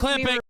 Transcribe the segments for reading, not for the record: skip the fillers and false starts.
Clipping.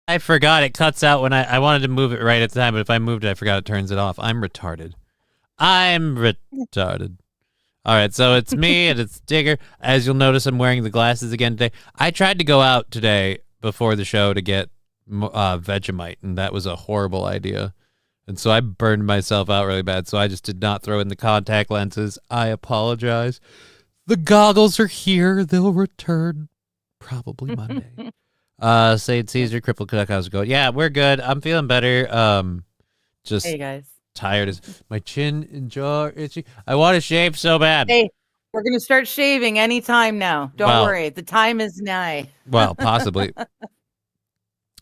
I forgot it cuts out when I wanted to move it right at the time, but if I moved it, I forgot it turns it off. I'm retarded. I'm retarded. All right, so it's me and it's Digger. As you'll notice, I'm wearing the glasses again today. I tried to go out today before the show to get Vegemite, and that was a horrible idea. And so I burned myself out really bad, so I just did not throw in the contact lenses. I apologize. The goggles are here. They'll return probably Monday. Saint Caesar, Crippled Canuck, how's it going? Yeah, we're good. I'm feeling better. Just hey guys, tired as my chin and jaw are itchy. I want to shave so bad. Hey, we're gonna start shaving anytime now. Don't worry, the time is nigh. Well, possibly.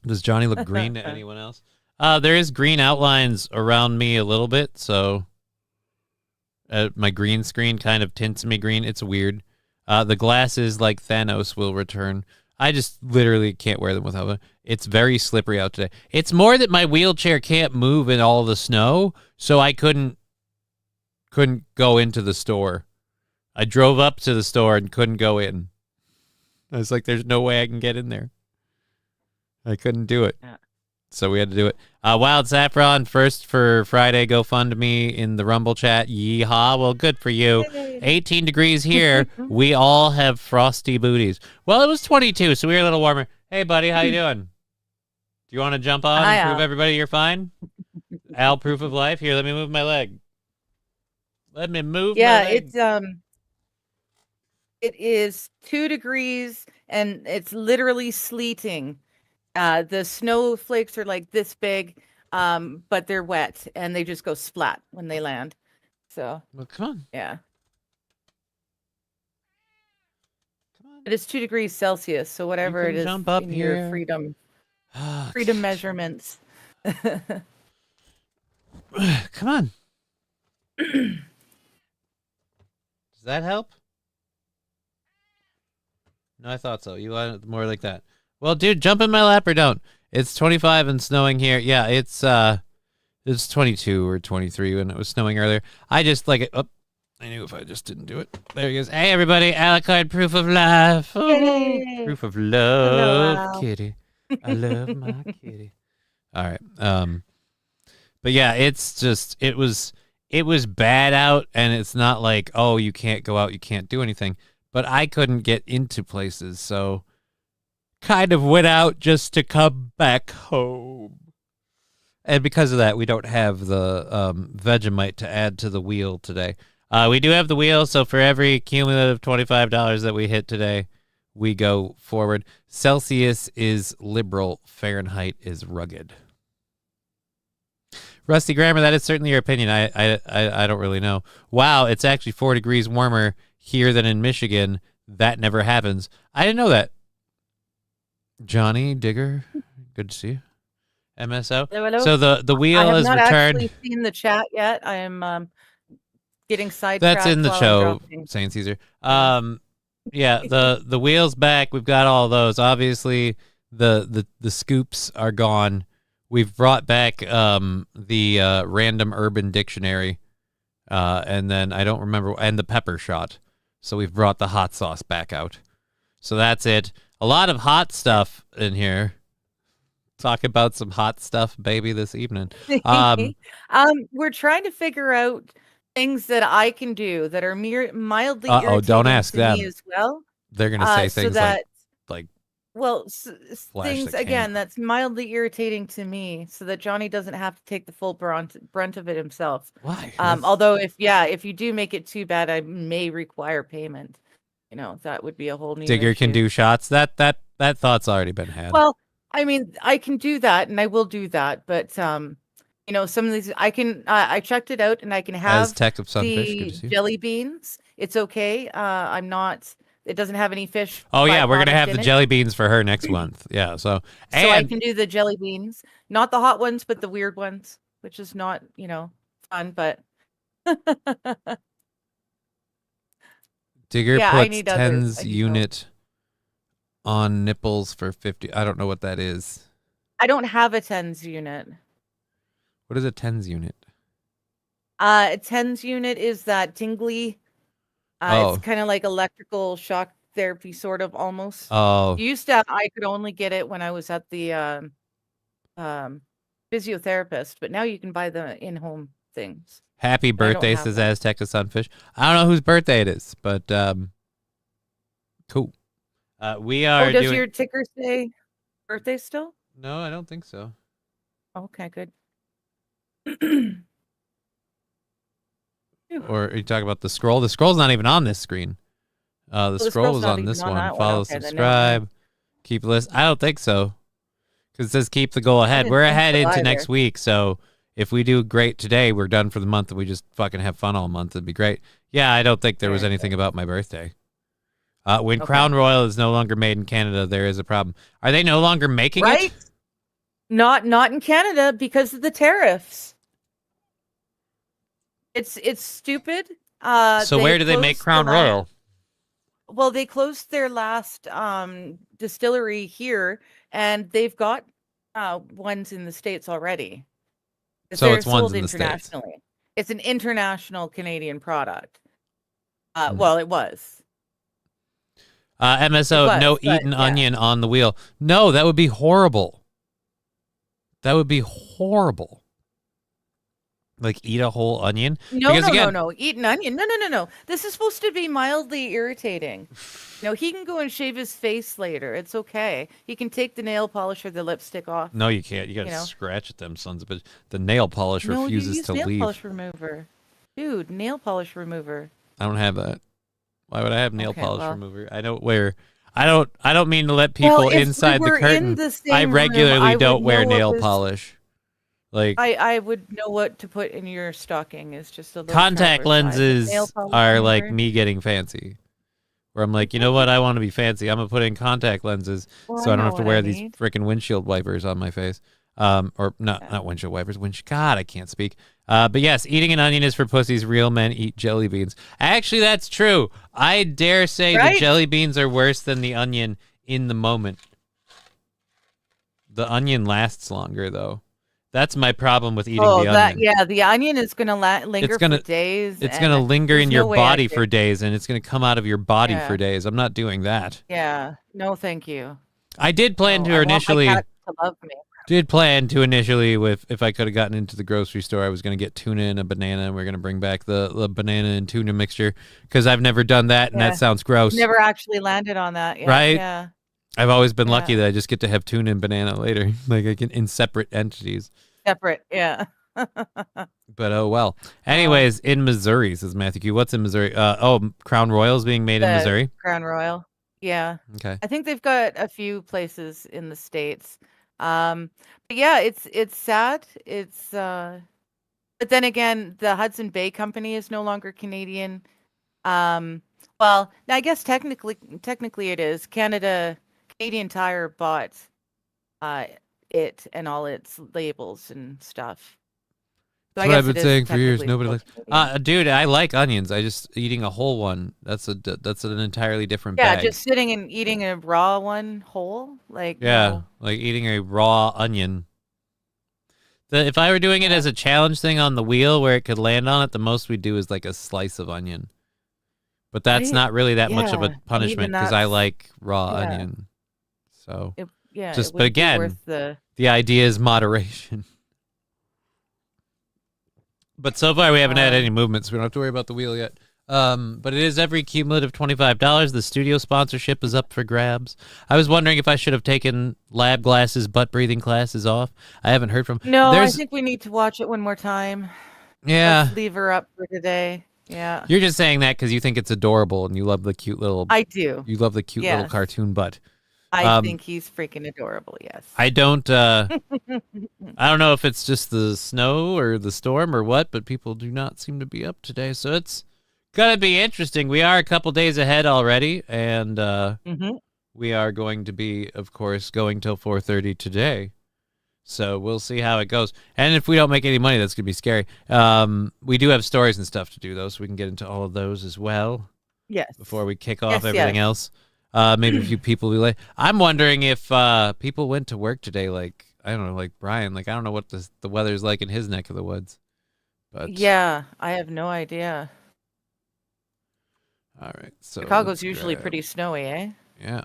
Does Johnny look green to anyone else? There is green outlines around me a little bit, so my green screen kind of tints me green. It's weird. The glasses, like Thanos, will return. I just literally can't wear them without them. It's very slippery out today. It's more that my wheelchair can't move in all the snow, so I couldn't go into the store. I drove up to the store and couldn't go in. I was like, there's no way I can get in there. I couldn't do it. Yeah. So we had to do it. Wild Saffron, first for Friday, GoFundMe in the Rumble chat. Yeehaw. Well, good for you. 18 degrees here. We all have frosty booties. Well, it was 22, so we were a little warmer. Hey, buddy, how you doing? Do you want to jump on and prove everybody you're fine? Al, proof of life. Here, let me move my leg. Let me move my leg. It is 2 degrees, and it's literally sleeting. The snowflakes are like this big, but they're wet and they just go splat when they land. So, well, come on. Yeah. Come on. It is 2 degrees Celsius. So whatever it is jump up in here. your freedom measurements. Come on. Does that help? No, I thought so. You want it more like that. Well, dude, jump in my lap or don't. It's 25 and snowing here. Yeah, it's 22 or 23 when it was snowing earlier. I just like it. Oh, I knew if I just didn't do it. There he goes. Hey, everybody. Alucard, proof of life. Oh, proof of love, Hello. kitty. I love my kitty. All right. But yeah, it's just, it was bad out, and it's not like, oh, you can't go out, you can't do anything. But I couldn't get into places, so kind of went out just to come back home. And because of that, we don't have the Vegemite to add to the wheel today. We do have the wheel, so for every cumulative $25 that we hit today, we go forward. Celsius is liberal. Fahrenheit is rugged. Rusty Grammar, that is certainly your opinion. I don't really know. Wow, it's actually 4 degrees warmer here than in Michigan. That never happens. I didn't know that. Johnny Digger, good to see you. MSO. Hello, hello. So the I wheel have has not returned. actually seen the chat yet. I am getting sidetracked. That's in the while I'm show, dropping. Saint Caesar. Yeah, the wheel's back. We've got all those. Obviously, the scoops are gone. We've brought back the random urban dictionary, and then I don't remember, and the pepper shot. So we've brought the hot sauce back out. So that's it. A lot of hot stuff in here. Talk about some hot stuff, baby, this evening. We're trying to figure out things that I can do that are mildly irritating don't ask to them. me as well. They're gonna say things like well, flash things the again camera. that's mildly irritating to me, so that Johnny doesn't have to take the full brunt of it himself. Why? Although if you do make it too bad, I may require payment. You know, that would be a whole new Digger issue. can do shots. That thought's already been had. Well, I mean, I can do that, and I will do that, but you know, some of these I can. I checked it out, and I can have As Tech of Sunfish, good the to see you. jelly beans. It's okay. I'm not. It doesn't have any fish. Oh yeah, we're gonna byproduct have in the it. jelly beans for her next month. Yeah, so So I can do the jelly beans, not the hot ones, but the weird ones, which is not, you know, fun, but Digger yeah, I puts need others. tens unit on nipples for 50. I don't know what that is. I don't have a tens unit. What is a tens unit? A tens unit is that tingly. It's kind of like electrical shock therapy, sort of, almost. Oh. Used to, I could only get it when I was at the physiotherapist, but now you can buy the in-home things. Happy birthday, says Aztec of Sunfish. I don't know whose birthday it is, but cool. We are. Does your ticker say birthday still? No, I don't think so. Okay, good. Or are you talking about the scroll? The scroll's not even on this screen. The scroll was on this one. Follow, okay, subscribe, keep list. I don't think so, because it says keep the goal ahead. We're ahead into next week, so if we do great today, we're done for the month, and we just fucking have fun all month. It'd be great. Yeah, I don't think there was anything about my birthday. When Crown Royal is no longer made in Canada, there is a problem. Are they no longer making it? Not in Canada because of the tariffs. It's stupid. So where do they make Crown Royal? Well, they closed their last distillery here, and they've got ones in the States already. So it's ones in the States. It's an international Canadian product. Well, it was. MSO, no eaten onion on the wheel. No, that would be horrible. That would be horrible. Like, eat a whole onion? No. Eat an onion. No. This is supposed to be mildly irritating. No, he can go and shave his face later. It's okay. He can take the nail polish or the lipstick off. No, you can't. You gotta scratch at them sons of bitch. The nail polish refuses to leave. Nail polish remover. Dude, nail polish remover. I don't have that. Why would I have nail polish remover? I don't wear... I don't mean to let people inside the curtain. I regularly don't wear nail polish. Like, I would know what to put in your stocking. Is just a little contact lenses are like me getting fancy. Where I'm like, you know what? I want to be fancy. I'm gonna put in contact lenses so I don't have to wear these freaking windshield wipers on my face. Or not windshield wipers. God, I can't speak. But yes, eating an onion is for pussies. Real men eat jelly beans. Actually, that's true. I dare say the jelly beans are worse than the onion in the moment. The onion lasts longer, though. That's my problem with eating the onion. Yeah, the onion is going to linger for days. It's going to linger in your body for days, and it's going to come out of your body for days. I'm not doing that. Yeah, no, thank you. I did plan to initially. I want my cat to love me. Did plan to initially, if I could have gotten into the grocery store, I was going to get tuna and a banana, and we're going to bring back the banana and tuna mixture because I've never done that, and that sounds gross. Never actually landed on that. Yeah, right? Yeah. I've always been lucky that I just get to have tuna and banana later, like I can in separate entities. Separate, yeah. But oh well. Anyways, in Missouri, says Matthew Q. What's in Missouri? Crown Royal is being made in Missouri. Crown Royal, yeah. Okay. I think they've got a few places in the States. But yeah, it's sad. It's But then again, the Hudson Bay Company is no longer Canadian. Well, I guess technically it is. Canadian Tire bought it and all its labels and stuff. So That's I what I've guess been it is saying for years. technically Nobody still likes. Canadian. Dude, I like onions. I just eating a whole one. That's an entirely different Yeah, bag. just sitting and eating a raw one whole, like Yeah, no. like eating a raw onion. If I were doing it Yeah. as a challenge thing on the wheel where it could land on it, the most we do is like a slice of onion. But that's Right? not really that much of a Yeah, and even punishment because I that's like raw yeah. onion. So It but wouldn't be again, worth the the idea is moderation. But so far we haven't had any um movements. We don't have to worry about the wheel yet. But it is every cumulative $25. The studio sponsorship is up for grabs. I was wondering if I should have taken lab glasses, butt breathing classes off. I haven't heard from. No, I There's think we need to watch it one more time. yeah. Let's leave her up for today. Yeah. You're just saying that because you think it's adorable and you love the cute little I do. Yes. cartoon butt. I think he's freaking adorable, yes. I don't I don't know if it's just the snow or the storm or what, but people do not seem to be up today. So it's gonna be interesting. We are a couple days ahead already, and we are going to be, of course, going till 4:30 today. So we'll see how it goes. And if we don't make any money, that's gonna be scary. We do have stories and stuff to do though, so we can get into all of those as well. Yes. Before we kick off Yes, everything yes. else. Maybe a few people will be late. I'm wondering if people went to work today, like, I don't know, like Brian. Like, I don't know what the weather's like in his neck of the woods. But Yeah, I have no idea. all right, so Chicago's usually pretty snowy, eh? Yeah.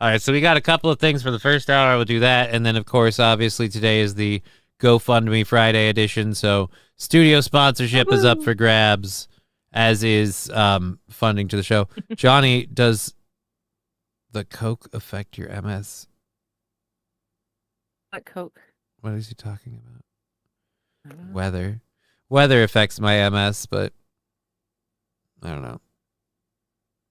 All right, so we got a couple of things for the first hour. We'll do that, and then of course, obviously, today is the GoFundMe Friday edition. So studio sponsorship is up for grabs, as is funding to the show. Johnny, does the Coke affect your MS? What Coke? What is he talking about? Weather. Weather affects my MS, but I don't know.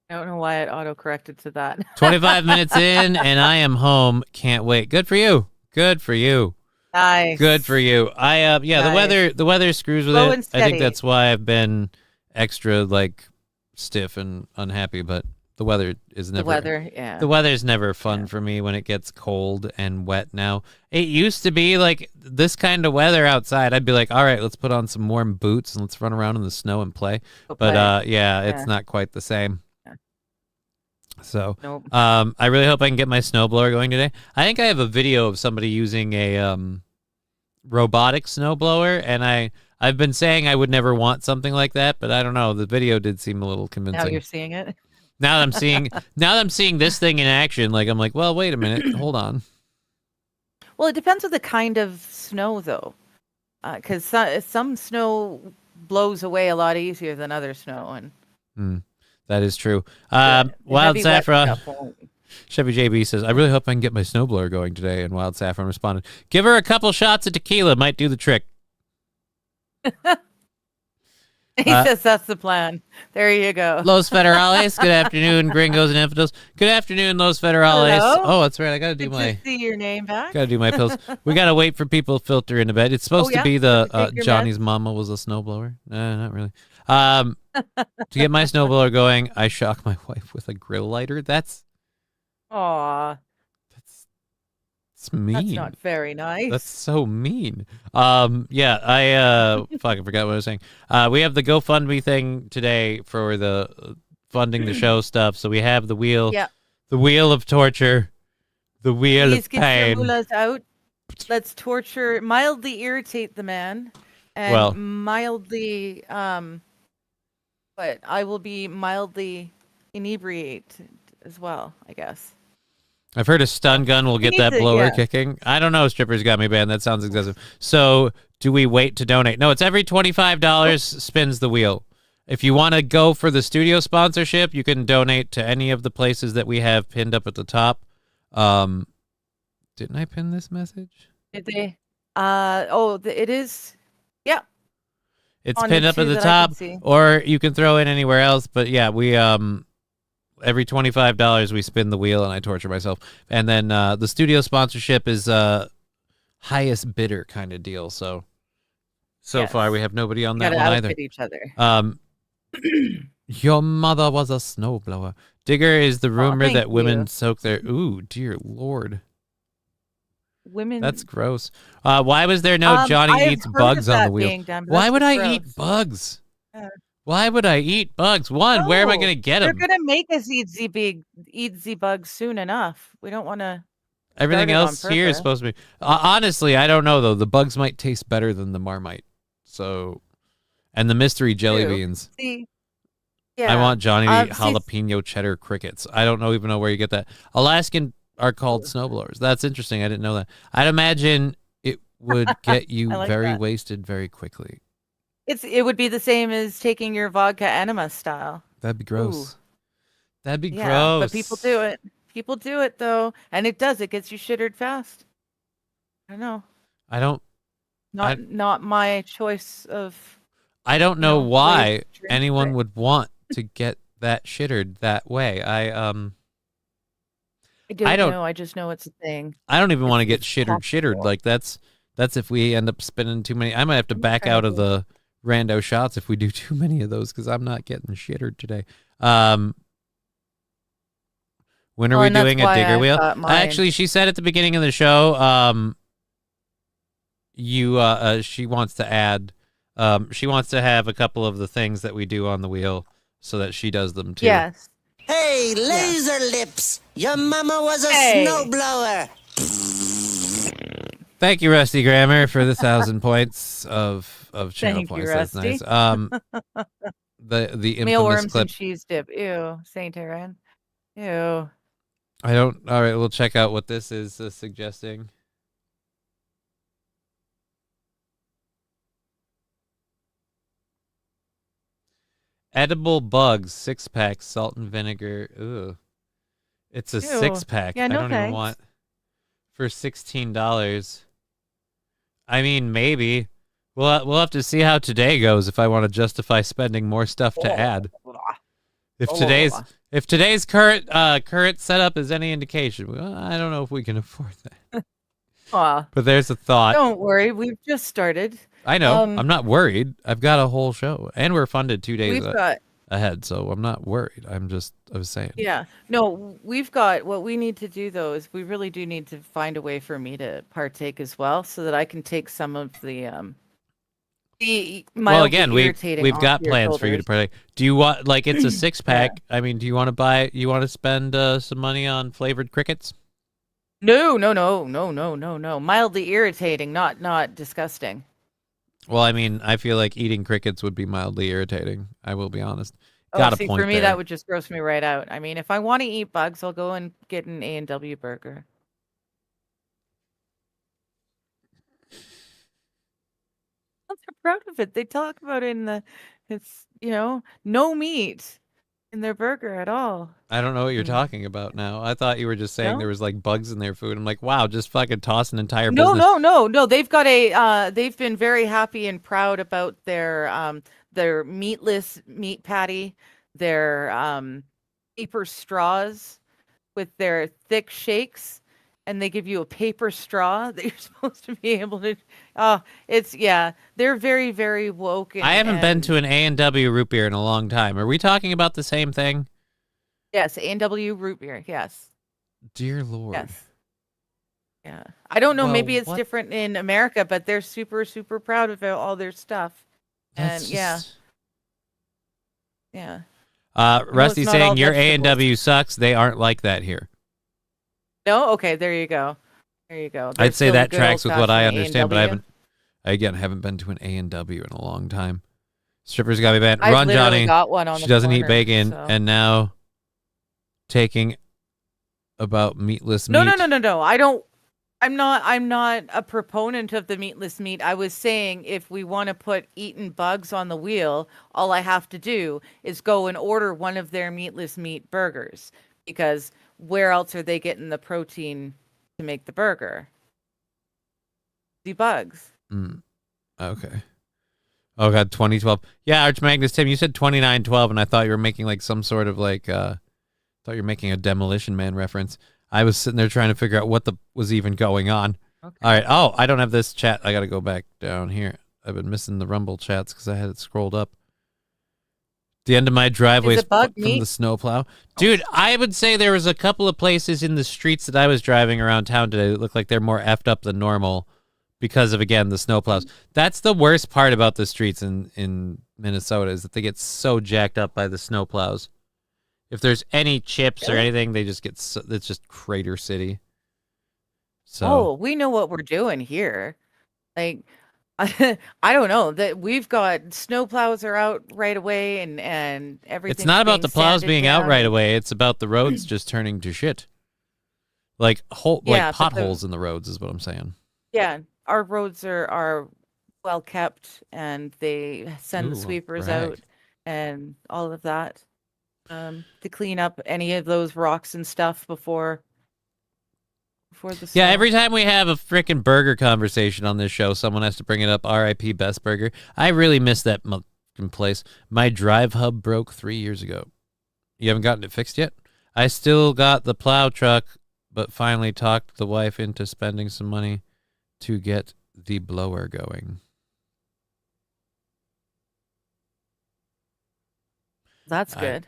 I don't know why it auto-corrected to that. 25 minutes in, and I am home. Can't wait. Good for you. Good for you. Nice. Good for you. Yeah, Nice. the weather screws with Slow it. and I think steady. that's why I've been extra like stiff and unhappy, but the weather is never The weather, yeah. The weather's never fun for me when it gets cold and wet now. It used to be like this kind of weather outside. I'd be like, all right, let's put on some warm boots and let's run around in the snow and play. But yeah, it's not quite the same. Yeah. So, Nope. I really hope I can get my snowblower going today. I think I have a video of somebody using a robotic snowblower, and I've been saying I would never want something like that, but I don't know. The video did seem a little convincing. Now you're seeing it. Now that I'm seeing this thing in action, like I'm like, well, wait a minute, hold on. Well, it depends on the kind of snow, though, because some snow blows away a lot easier than other snow, and that is true. the Wild heavy wet Saffron, stuff won't. Chevy JB says, I really hope I can get my snowblower going today. And Wild Saffron responded, give her a couple shots of tequila, might do the trick. He says that's the plan. There you go. Los Federales, good afternoon, gringos and infidels. Good afternoon, Los Federales. Hello. Oh, that's right. I gotta do Good my to see your name back. gotta do my pills. We gotta wait for people to filter into bed. It's supposed to be the Take your Johnny's mama was a snowblower. Not really. To get my snowblower going, I shock my wife with a grill lighter. That's Aw, mean. that's not very nice. That's so mean. Yeah, I fucking forgot what I was saying. We have the GoFundMe thing today for the funding the show stuff. So we have the wheel, the wheel of torture, the wheel Please of get pain. your mullahs out. Let's mildly irritate the man, and mildly, but I will be mildly inebriated as well, I guess. I've heard a stun gun will get that blower yeah. kicking. I don't know. Strippers got me banned. That sounds excessive. So do we wait to donate? No, it's every $25 spins the wheel. If you want to go for the studio sponsorship, you can donate to any of the places that we have pinned up at the top. Didn't I pin this message? Did they? It is. Yeah. It's On pinned it up at too the that I can top, see. or you can throw it anywhere else. But yeah, we every $25 we spin the wheel and I torture myself. And then the studio sponsorship is highest bidder kind of deal. So So far, we have nobody on You that gotta one either. outfit each other. Your mother was a snowblower. Digger is the rumor that women you. soak their... Ooh, dear Lord. Women. That's gross. Why was there no Johnny I have Eats heard Bugs of on the that wheel? being done, but Why that's would just I gross. eat bugs? Yeah. Why would I eat bugs? One, where am I going to get them? They're gonna make us eat the bugs soon enough. We don't want to. Everything else here is supposed to be... honestly, I don't know, though. The bugs might taste better than the Marmite. So... And the mystery jelly beans. See, yeah. I want Johnny to eat jalapeno cheddar crickets. I don't even know where you get that. Alaskan are called snowblowers. That's interesting. I didn't know that. I'd imagine it would get you very wasted very quickly. It would be the same as taking your vodka enema style. That'd be gross. Ooh. That'd be gross. But people do it. People do it though, and it does. It gets you shittered fast. I don't know. I don't. Not my choice of. I don't know why anyone would want to get that shittered that way. I don't know. I just know it's a thing. I don't even want to get shittered. Like that's if we end up spending too many. I might have to back out of the rando shots if we do too many of those because I'm not getting shittered today. When are we doing a digger wheel? Actually, she said at the beginning of the show, she wants to add. She wants to have a couple of the things that we do on the wheel so that she does them too. Yes. Hey, laser lips! Your mama was a snowblower. Thank you, Rusty Grammar, for the 1,000 points of channel points. That's nice. The infamous mealworms clip. And cheese dip. Ew, Saint Aaron. Ew. I don't. All right, we'll check out what this is suggesting. Edible bugs, 6-pack, salt and vinegar. Ooh. It's a 6-pack. Yeah, no I don't even want for $16. I mean, maybe. We'll have to see how today goes if I want to justify spending more stuff to add. If today's current setup is any indication, well, I don't know if we can afford that. But there's a thought. Don't worry, we've just started. I know. I'm not worried. I've got a whole show, and we're funded 2 days ahead, so I'm not worried. I was saying. Yeah. No, we've got what we need to do though is we really do need to find a way for me to partake as well, so that I can take some of the well, again, we've got plans for you to partake. Do you want it's a 6-pack? I mean, do you want to to spend some money on flavored crickets? No. Mildly irritating, not disgusting. Well, I mean, I feel like eating crickets would be mildly irritating. I will be honest. For me, that would just gross me right out. I mean, if I want to eat bugs, I'll go and get an A&W burger. They're proud of it. They talk about it it's no meat in their burger at all. I don't know what you're talking about now. I thought you were just saying there was bugs in their food. I'm like, wow, just fucking toss an entire business. No. They've got they've been very happy and proud about their meatless meat patty, their paper straws with their thick shakes, and they give you a paper straw that you're supposed to be able to. They're very, very woke. I haven't been to an A&W root beer in a long time. Are we talking about the same thing? Yes, A&W root beer. Yes. Dear Lord. Yes. Yeah. I don't know. Maybe it's different in America, but they're super, super proud of all their stuff. Yeah. Rusty saying your A&W sucks. They aren't like that here. No? Okay, there you go. I'd say that tracks with what I understand, but I haven't been to an A&W in a long time. Strippers got me banned. Run, Johnny. Got one on she doesn't eat bacon, and now taking about meatless meat. No. I don't. I'm not a proponent of the meatless meat. I was saying if we want to put eaten bugs on the wheel, all I have to do is go and order one of their meatless meat burgers, because where else are they getting the protein to make the burger? The bugs. Okay. Oh god, 2012. Yeah, Arch Magnus Tim, you said 2912, and I thought you were making some sort of thought you were making a Demolition Man reference. I was sitting there trying to figure out what was even going on. Okay. All right. Oh, I don't have this chat. I got to go back down here. I've been missing the Rumble chats because I had it scrolled up. The end of my driveway Is it bug from meat? the snowplow. Dude, I would say there was a couple of places in the streets that I was driving around town today that looked like they're more effed up than normal because of, again, the snowplows. That's the worst part about the streets in Minnesota is that they get so jacked up by the snowplows. If there's any chips or anything, they just get it's just Crater City. So Oh, we know what we're doing here. Like, I don't know that we've got snowplows are out right away and everything. it's not about the plows being out right away. It's about the roads just turning to shit. Like potholes in the roads is what I'm saying. Yeah, our roads are well kept, and they send the sweepers out and all of that to clean up any of those rocks and stuff before the snow. Yeah, every time we have a freaking burger conversation on this show, someone has to bring it up. R.I.P. Best Burger. I really miss that place. My drive hub broke 3 years ago. You haven't gotten it fixed yet? I still got the plow truck, but finally talked the wife into spending some money to get the blower going. That's good.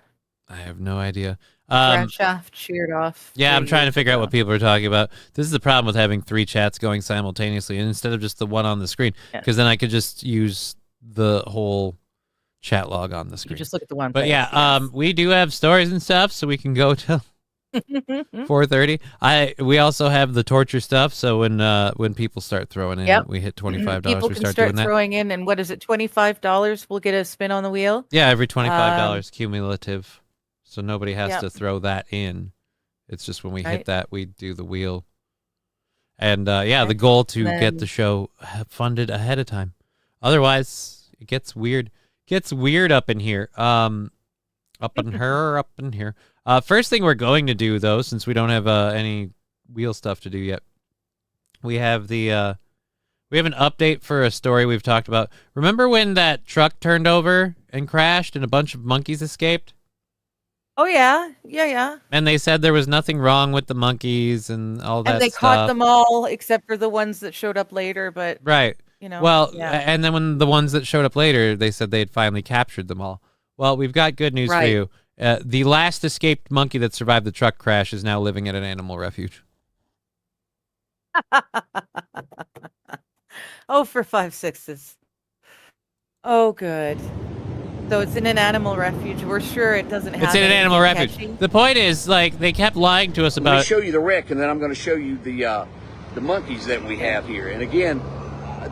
I have no idea. Shaft sheared off. Yeah, I'm trying to figure out what people are talking about. This is the problem with having 3 chats going simultaneously, and instead of just the one on the screen, because then I could just use the whole chat log on the screen. You just look at the one. But place, we do have stories and stuff, so we can go till 4:30. We also have the torture stuff, so when people start throwing in, we hit $25. People we can start doing that. throwing in, and what is it? $25. We'll get a spin on the wheel. Yeah, every $25 cumulative. So nobody has to throw that in. It's just when we hit that, we do the wheel. And the goal to get the show funded ahead of time. Otherwise, it gets weird. Gets weird up in here. Up in here. First thing we're going to do, though, since we don't have any wheel stuff to do yet, we have we have an update for a story we've talked about. Remember when that truck turned over and crashed and a bunch of monkeys escaped? Oh, yeah. Yeah. And they said there was nothing wrong with the monkeys and all that stuff. And they caught them all except for the ones that showed up later, but... Right. You know, well, and then when the ones that showed up later, they said they had finally captured them all. Well, we've got good news for you. The last escaped monkey that survived the truck crash is now living at an animal refuge. Oh, for 5/6. Oh, good. So it's in an animal refuge. We're sure it doesn't have. It's in an animal refuge. Catching. The point is, like, they kept lying to us about. Let me show you the wreck, and then I'm going to show you the monkeys that we have here. And again,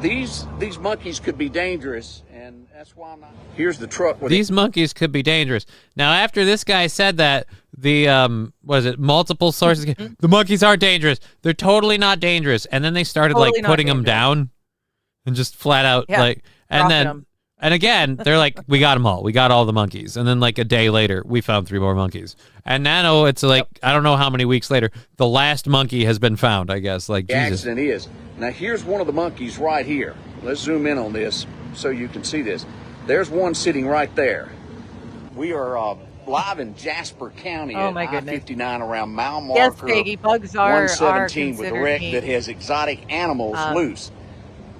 these monkeys could be dangerous, and that's why I'm not. Here's the truck. These monkeys could be dangerous. Now, after this guy said that, the multiple sources, the monkeys are dangerous. They're totally not dangerous. And then they started putting them down, and just flat out and then. Them. And again, they're like, we got them all. We got all the monkeys. And then a day later, we found 3 more monkeys. And now it's I don't know how many weeks later, the last monkey has been found, I guess. The accident is. Now, here's one of the monkeys right here. Let's zoom in on this so you can see this. There's one sitting right there. We are live in Jasper County at I-59 around mile marker yes, Peggy, bugs are 117 with a wreck that has exotic animals loose.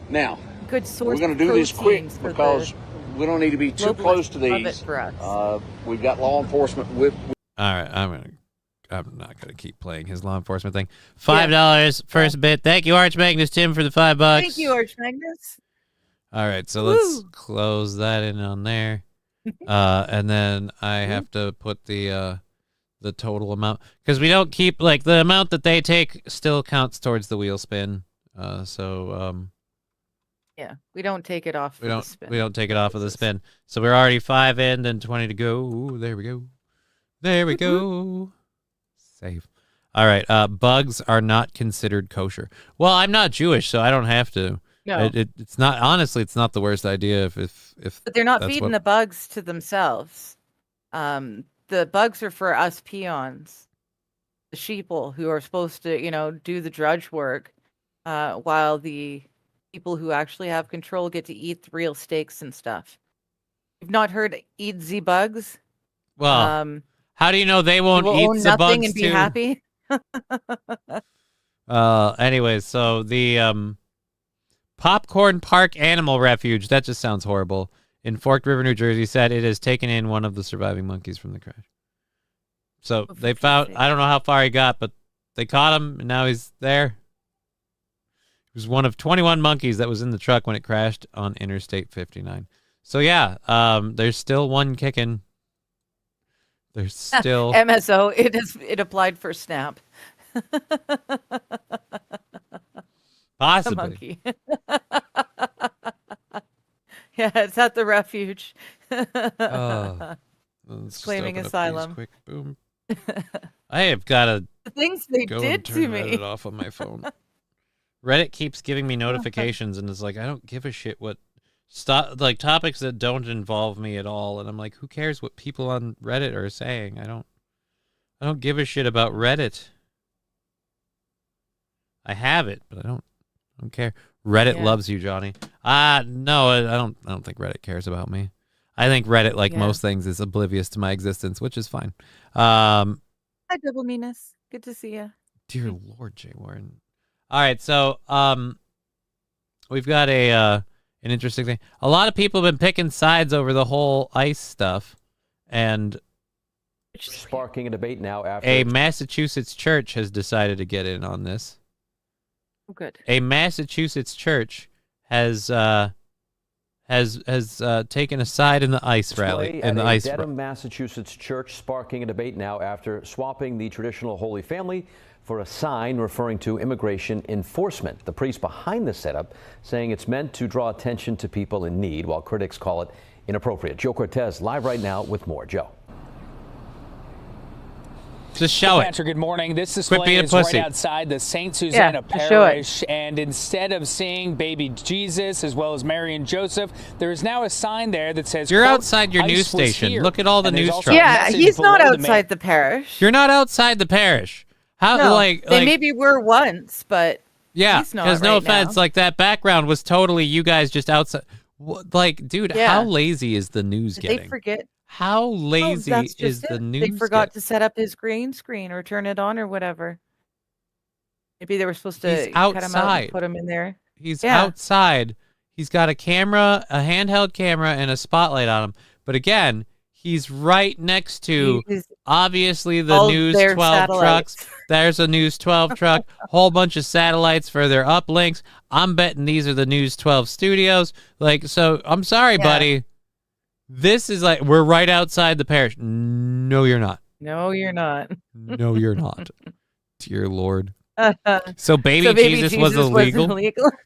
Now, good source. We're going to do this quick because we don't need to be too close to these. We've got law enforcement with. All right, I'm not gonna keep playing his law enforcement thing. $5 first bit. Thank you, Arch Magnus Tim, for the $5. Thank you, Arch Magnus. All right, so let's close that in on there, and then I have to put the total amount because we don't keep the amount that they take still counts towards the wheel spin. Yeah, we don't take it off. We don't take it off of the spin. So we're already 5 in, then 20 to go. Ooh, there we go. There we go. Save. All right. Bugs are not considered kosher. Well, I'm not Jewish, so I don't have to. No, it's not. Honestly, it's not the worst idea. If but they're not feeding the bugs to themselves. The bugs are for us peons, the sheeple who are supposed to, do the drudge work, while the people who actually have control get to eat the real steaks and stuff. You've not heard eat the bugs? Well, how do you know they won't eat the bugs and be too? Happy? Anyways, so the Popcorn Park Animal Refuge. That just sounds horrible. In Forked River, New Jersey, said it has taken in one of the surviving monkeys from the crash. So they found, I don't know how far he got, but they caught him, and now he's there. He was one of 21 monkeys that was in the truck when it crashed on Interstate 59. So yeah, there's still one kicking. There's still MSO. It applied for SNAP. possibly. Monkey. Yeah, it's at the refuge. Let's Claiming just open up asylum. these quick. Boom. I have got to The things they go did and to turn me. Reddit off on my phone. Reddit keeps giving me notifications, and it's like I don't give a shit what topics that don't involve me at all. And I'm like, who cares what people on Reddit are saying? I don't give a shit about Reddit. I have it, but I don't care. Reddit loves you, Johnny. No, I don't think Reddit cares about me. I think Reddit, like most things, is oblivious to my existence, which is fine. Hi, Double Meanus. Good to see you. Dear Lord, Jay Warren. All right, so we've got an interesting thing. A lot of people have been picking sides over the whole ICE stuff, and sparking a debate now after a Massachusetts church has decided to get in on this. Oh, good. A Massachusetts church has taken a side in the ICE rally. In the ICE Dedham, Massachusetts church sparking a debate now after swapping the traditional Holy Family for a sign referring to immigration enforcement. The priest behind the setup saying it's meant to draw attention to people in need, while critics call it inappropriate. Joe Cortez live right now with more. Joe. Just show it. Patrick, good morning. This display is right outside the St. Susanna Parish, and instead of seeing baby Jesus as well as Mary and Joseph, there is now a sign there that says, "You're outside your news station. Look at all the news trucks." Yeah, he's not outside the parish. You're not outside the parish. How? No, like they maybe were once, but yeah, he's not because no right offense, now. like that background was totally you guys just outside. Like, dude, how lazy is the news getting? They forget. How lazy is the news? They forgot to set up his green screen or turn it on or whatever. Maybe they were supposed to cut him out and put him in there. He's outside. He's got a camera, a handheld camera, and a spotlight on him. But again, he's right next to obviously the News 12 trucks. There's a News 12 truck, whole bunch of satellites for their uplinks. I'm betting these are the News 12 studios. Like, so I'm sorry, buddy. This is like, we're right outside the parish. No, you're not. No, you're not. No, you're not. Dear Lord. So baby Jesus was illegal?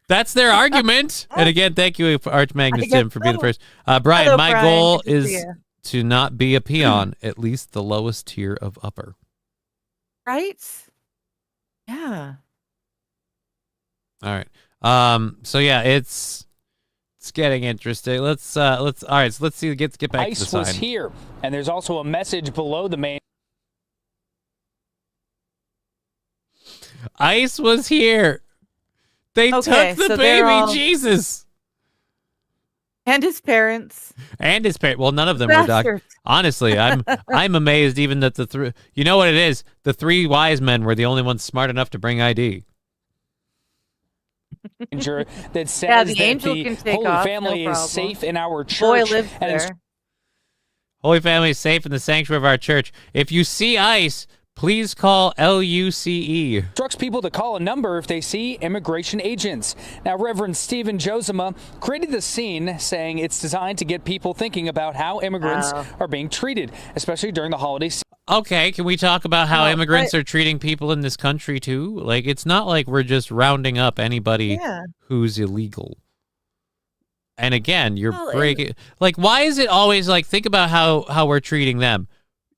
That's their argument. And again, thank you for Archmagnus Tim for being the first. Brian, Hello, my Brian. goal is to not be a peon, at least the lowest tier of upper. Right? Yeah. All right. So yeah, it's getting interesting. Let's all right, so let's see, get back to the sign. ICE was here, and there's also a message below the main. ICE was here. They took the baby Jesus. And his parents. And his parents. Well, none of them were doctors. Honestly, I'm amazed even that the three, you know what it is? The three wise men were the only ones smart enough to bring ID. That says the that angel the can take Holy off, Family no is problem. safe in our church. Boy lives there. Holy Family is safe in the sanctuary of our church. If you see ICE, please call LUCE. Instructs people to call a number if they see immigration agents. Now, Reverend Stephen Josema created the scene, saying it's designed to get people thinking about how immigrants are being treated, especially during the holiday season. Okay, can we talk about how immigrants are treating people in this country too? Like, it's not like we're just rounding up anybody who's illegal. And again, you're breaking, like, why is it always like, think about how we're treating them?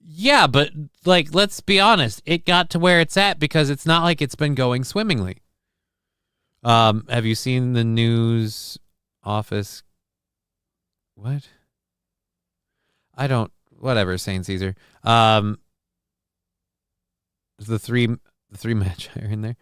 Yeah, but like, let's be honest, it got to where it's at because it's not like it's been going swimmingly. Have you seen the news office? What? I don't, whatever, St. Caesar. The three magi are in there.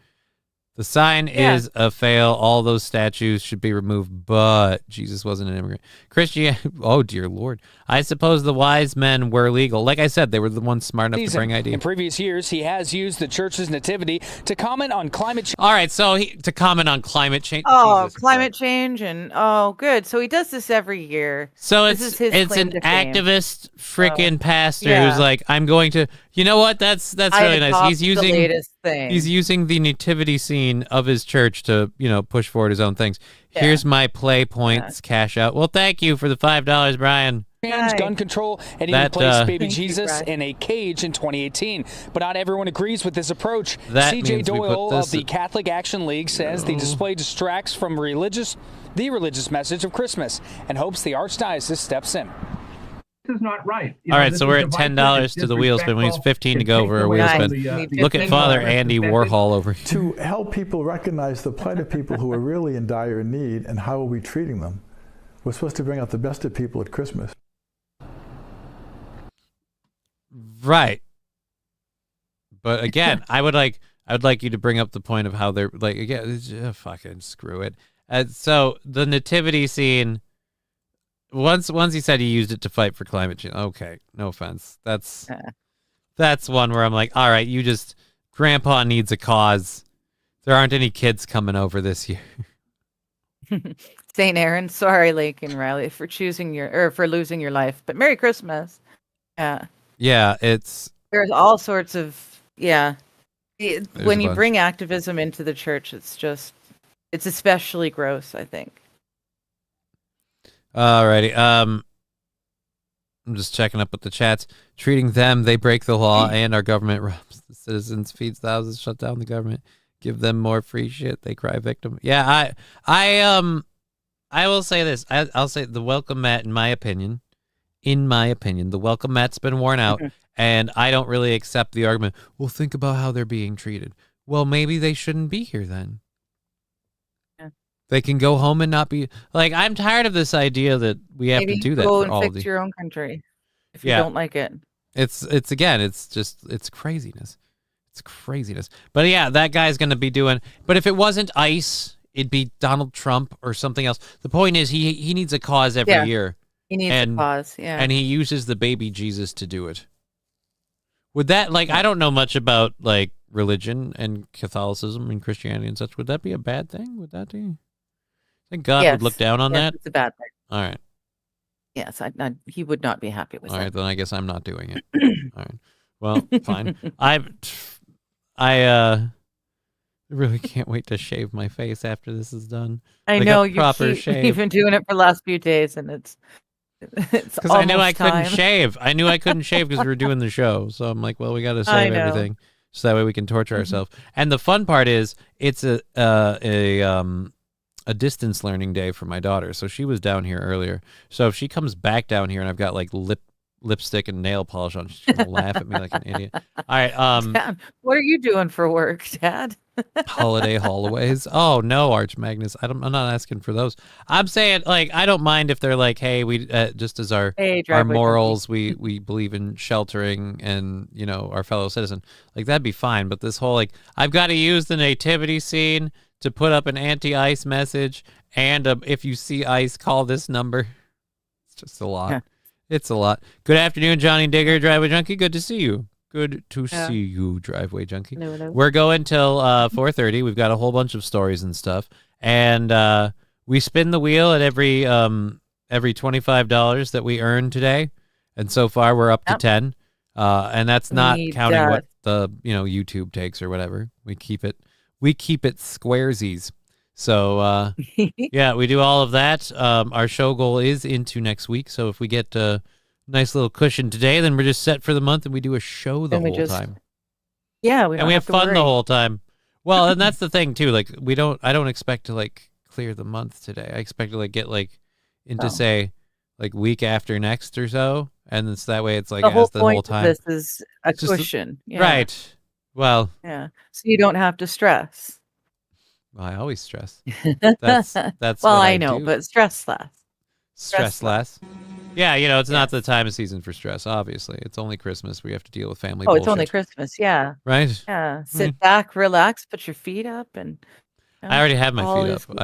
The sign is a fail. All those statues should be removed, but Jesus wasn't an immigrant. Christianity, oh dear Lord. I suppose the wise men were legal. Like I said, they were the ones smart enough to bring ID. In previous years, he has used the church's nativity to comment on climate change. All right, so to comment on climate change. Oh, Jesus climate Christ. change good. So he does this every year. So This is his it's claim an to fame. activist freaking pastor yeah. who's like, I'm going to, you know what? That's really nice. Adopt the latest thing. He's using the nativity scene of his church to, push forward his own things. Yeah. Here's my play points cash out. Well, thank you for the $5, Brian. Gun control, and even placed baby Jesus in a cage in 2018. But not everyone agrees with this approach. C.J. Doyle of the Catholic Action League says the display distracts from the religious message of Christmas and hopes the Archdiocese steps in. This is not right. All right, so we're at $10 to the wheel spin. We need 15 to go for a wheel spin. Look at Father Andy Warhol over here. To help people recognize the plight of people who are really in dire need and how are we treating them. We're supposed to bring out the best of people at Christmas. Right. But again, I would like you to bring up the point of how they're like, again, fucking screw it. So the nativity scene, once he said he used it to fight for climate change. Okay, no offense. That's one where I'm like, all right, Grandpa needs a cause. There aren't any kids coming over this year. St. Aaron, sorry, Lake and Riley, for for losing your life. But Merry Christmas. Yeah. Yeah, there's all sorts of when you bring activism into the church, it's especially gross, I think. Alrighty. I'm just checking up with the chats. Treating them, they break the law, and our government robs the citizens, feeds thousands, shut down the government, give them more free shit. They cry victim. Yeah, I will say this. I'll say the welcome mat, in my opinion, the welcome mat's been worn out, and I don't really accept the argument, well, think about how they're being treated. Well, maybe they shouldn't be here then. Yeah. They can go home and not be... Like, I'm tired of this idea that we have to do that for all of these. Go and fix your own country if you don't like it. It's craziness. It's craziness. But yeah, that guy's going to be doing... But if it wasn't ICE, it'd be Donald Trump or something else. The point is he needs a cause every year. He needs a cause, and he uses the baby Jesus to do it. Would that, I don't know much about, religion and Catholicism and Christianity and such. Would that be a bad thing? Would that be? I think God would look down on that? It's a bad thing. All right. Yes, he would not be happy with that. All right, then I guess I'm not doing it. All right. Well, fine. I really can't wait to shave my face after this is done. I know, you've been doing it for the last few days, and it's because I knew I couldn't shave. I knew I couldn't shave because we were doing the show. So I'm like, well, we got to save everything so that way we can torture ourselves. And the fun part is, it's a distance learning day for my daughter. So she was down here earlier. So if she comes back down here and I've got lipstick and nail polish on, she's gonna laugh at me like an idiot. All right. Dad, what are you doing for work, Dad? Holiday hallaways. Oh no, Arch Magnus. I'm not asking for those. I'm saying, I don't mind if they're like, hey, we just as our morals, we believe in sheltering and our fellow citizen. That'd be fine. But this whole I've got to use the nativity scene to put up an anti-ICE message, and if you see ICE, call this number. It's just a lot. Yeah. It's a lot. Good afternoon, Johnny Digger, Driveway Junkie. Good to see you. Good to see you, Driveway Junkie. No. We're going till 4:30. We've got a whole bunch of stories and stuff, and we spin the wheel at every $25 that we earn today, and so far we're up to 10. And that's not counting what the YouTube takes or whatever. We keep it squaresies. So yeah, we do all of that. Our show goal is into next week. So if we get nice little cushion today, then we're just set for the month, and we do a show the whole time. Yeah, we have fun the whole time. Well, and that's the thing too. I don't expect to clear the month today. I expect to get into say week after next or so, and it's that way. It's the whole time. This is a cushion, right? Well, yeah, so you don't have to stress. Well, I always stress. That's well, I know, but stress less. Stress less. Yeah, it's not the time of season for stress, obviously. It's only Christmas. We have to deal with family bullshit. It's only Christmas, yeah. Right? Yeah. Sit back, relax, put your feet up, and I already have my all feet is up.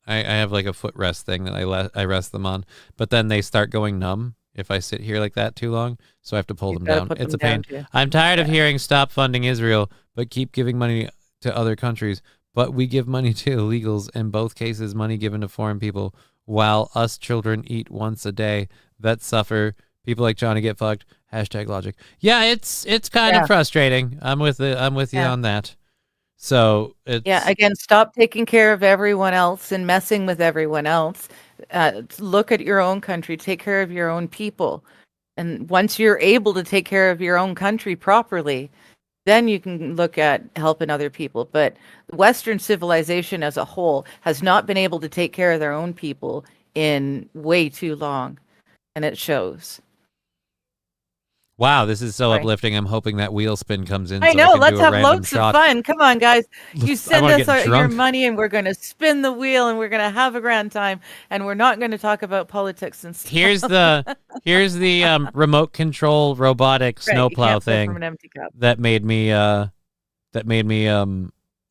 I have like a footrest thing that I rest them on, but then they start going numb if I sit here like that too long, so I have to pull them down. It's a pain. I'm tired of hearing stop funding Israel, but keep giving money to other countries. But we give money to illegals. In both cases, money given to foreign people, while us children eat once a day. Vets suffer. People like Johnny get fucked. #logic. Yeah, it's kind of frustrating. I'm with you on that. So again, stop taking care of everyone else and messing with everyone else. Look at your own country. Take care of your own people. And once you're able to take care of your own country properly, then you can look at helping other people. But Western civilization as a whole has not been able to take care of their own people in way too long. And it shows. Wow, this is so uplifting. I'm hoping that wheel spin comes in. I know. So I can let's do a have random loads shot. of fun. Come on, guys. You send us your drunk. money, and we're going to spin the wheel, and we're going to have a grand time, and we're not going to talk about politics and stuff. Here's the remote control robotic snowplow thing that made me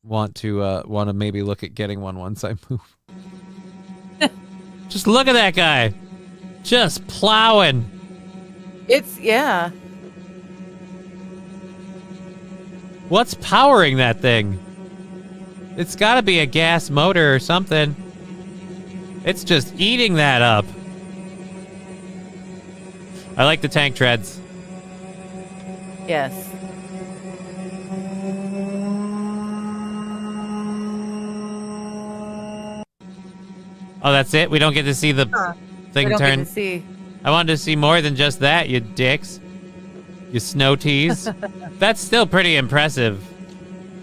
want to maybe look at getting one once I move. Just look at that guy, just plowing. What's powering that thing? It's got to be a gas motor or something. It's just eating that up. I like the tank treads. Yes. Oh, that's it? We don't get to see the thing we don't turn? Get to see. I wanted to see more than just that, you dicks. You snow teas. That's still pretty impressive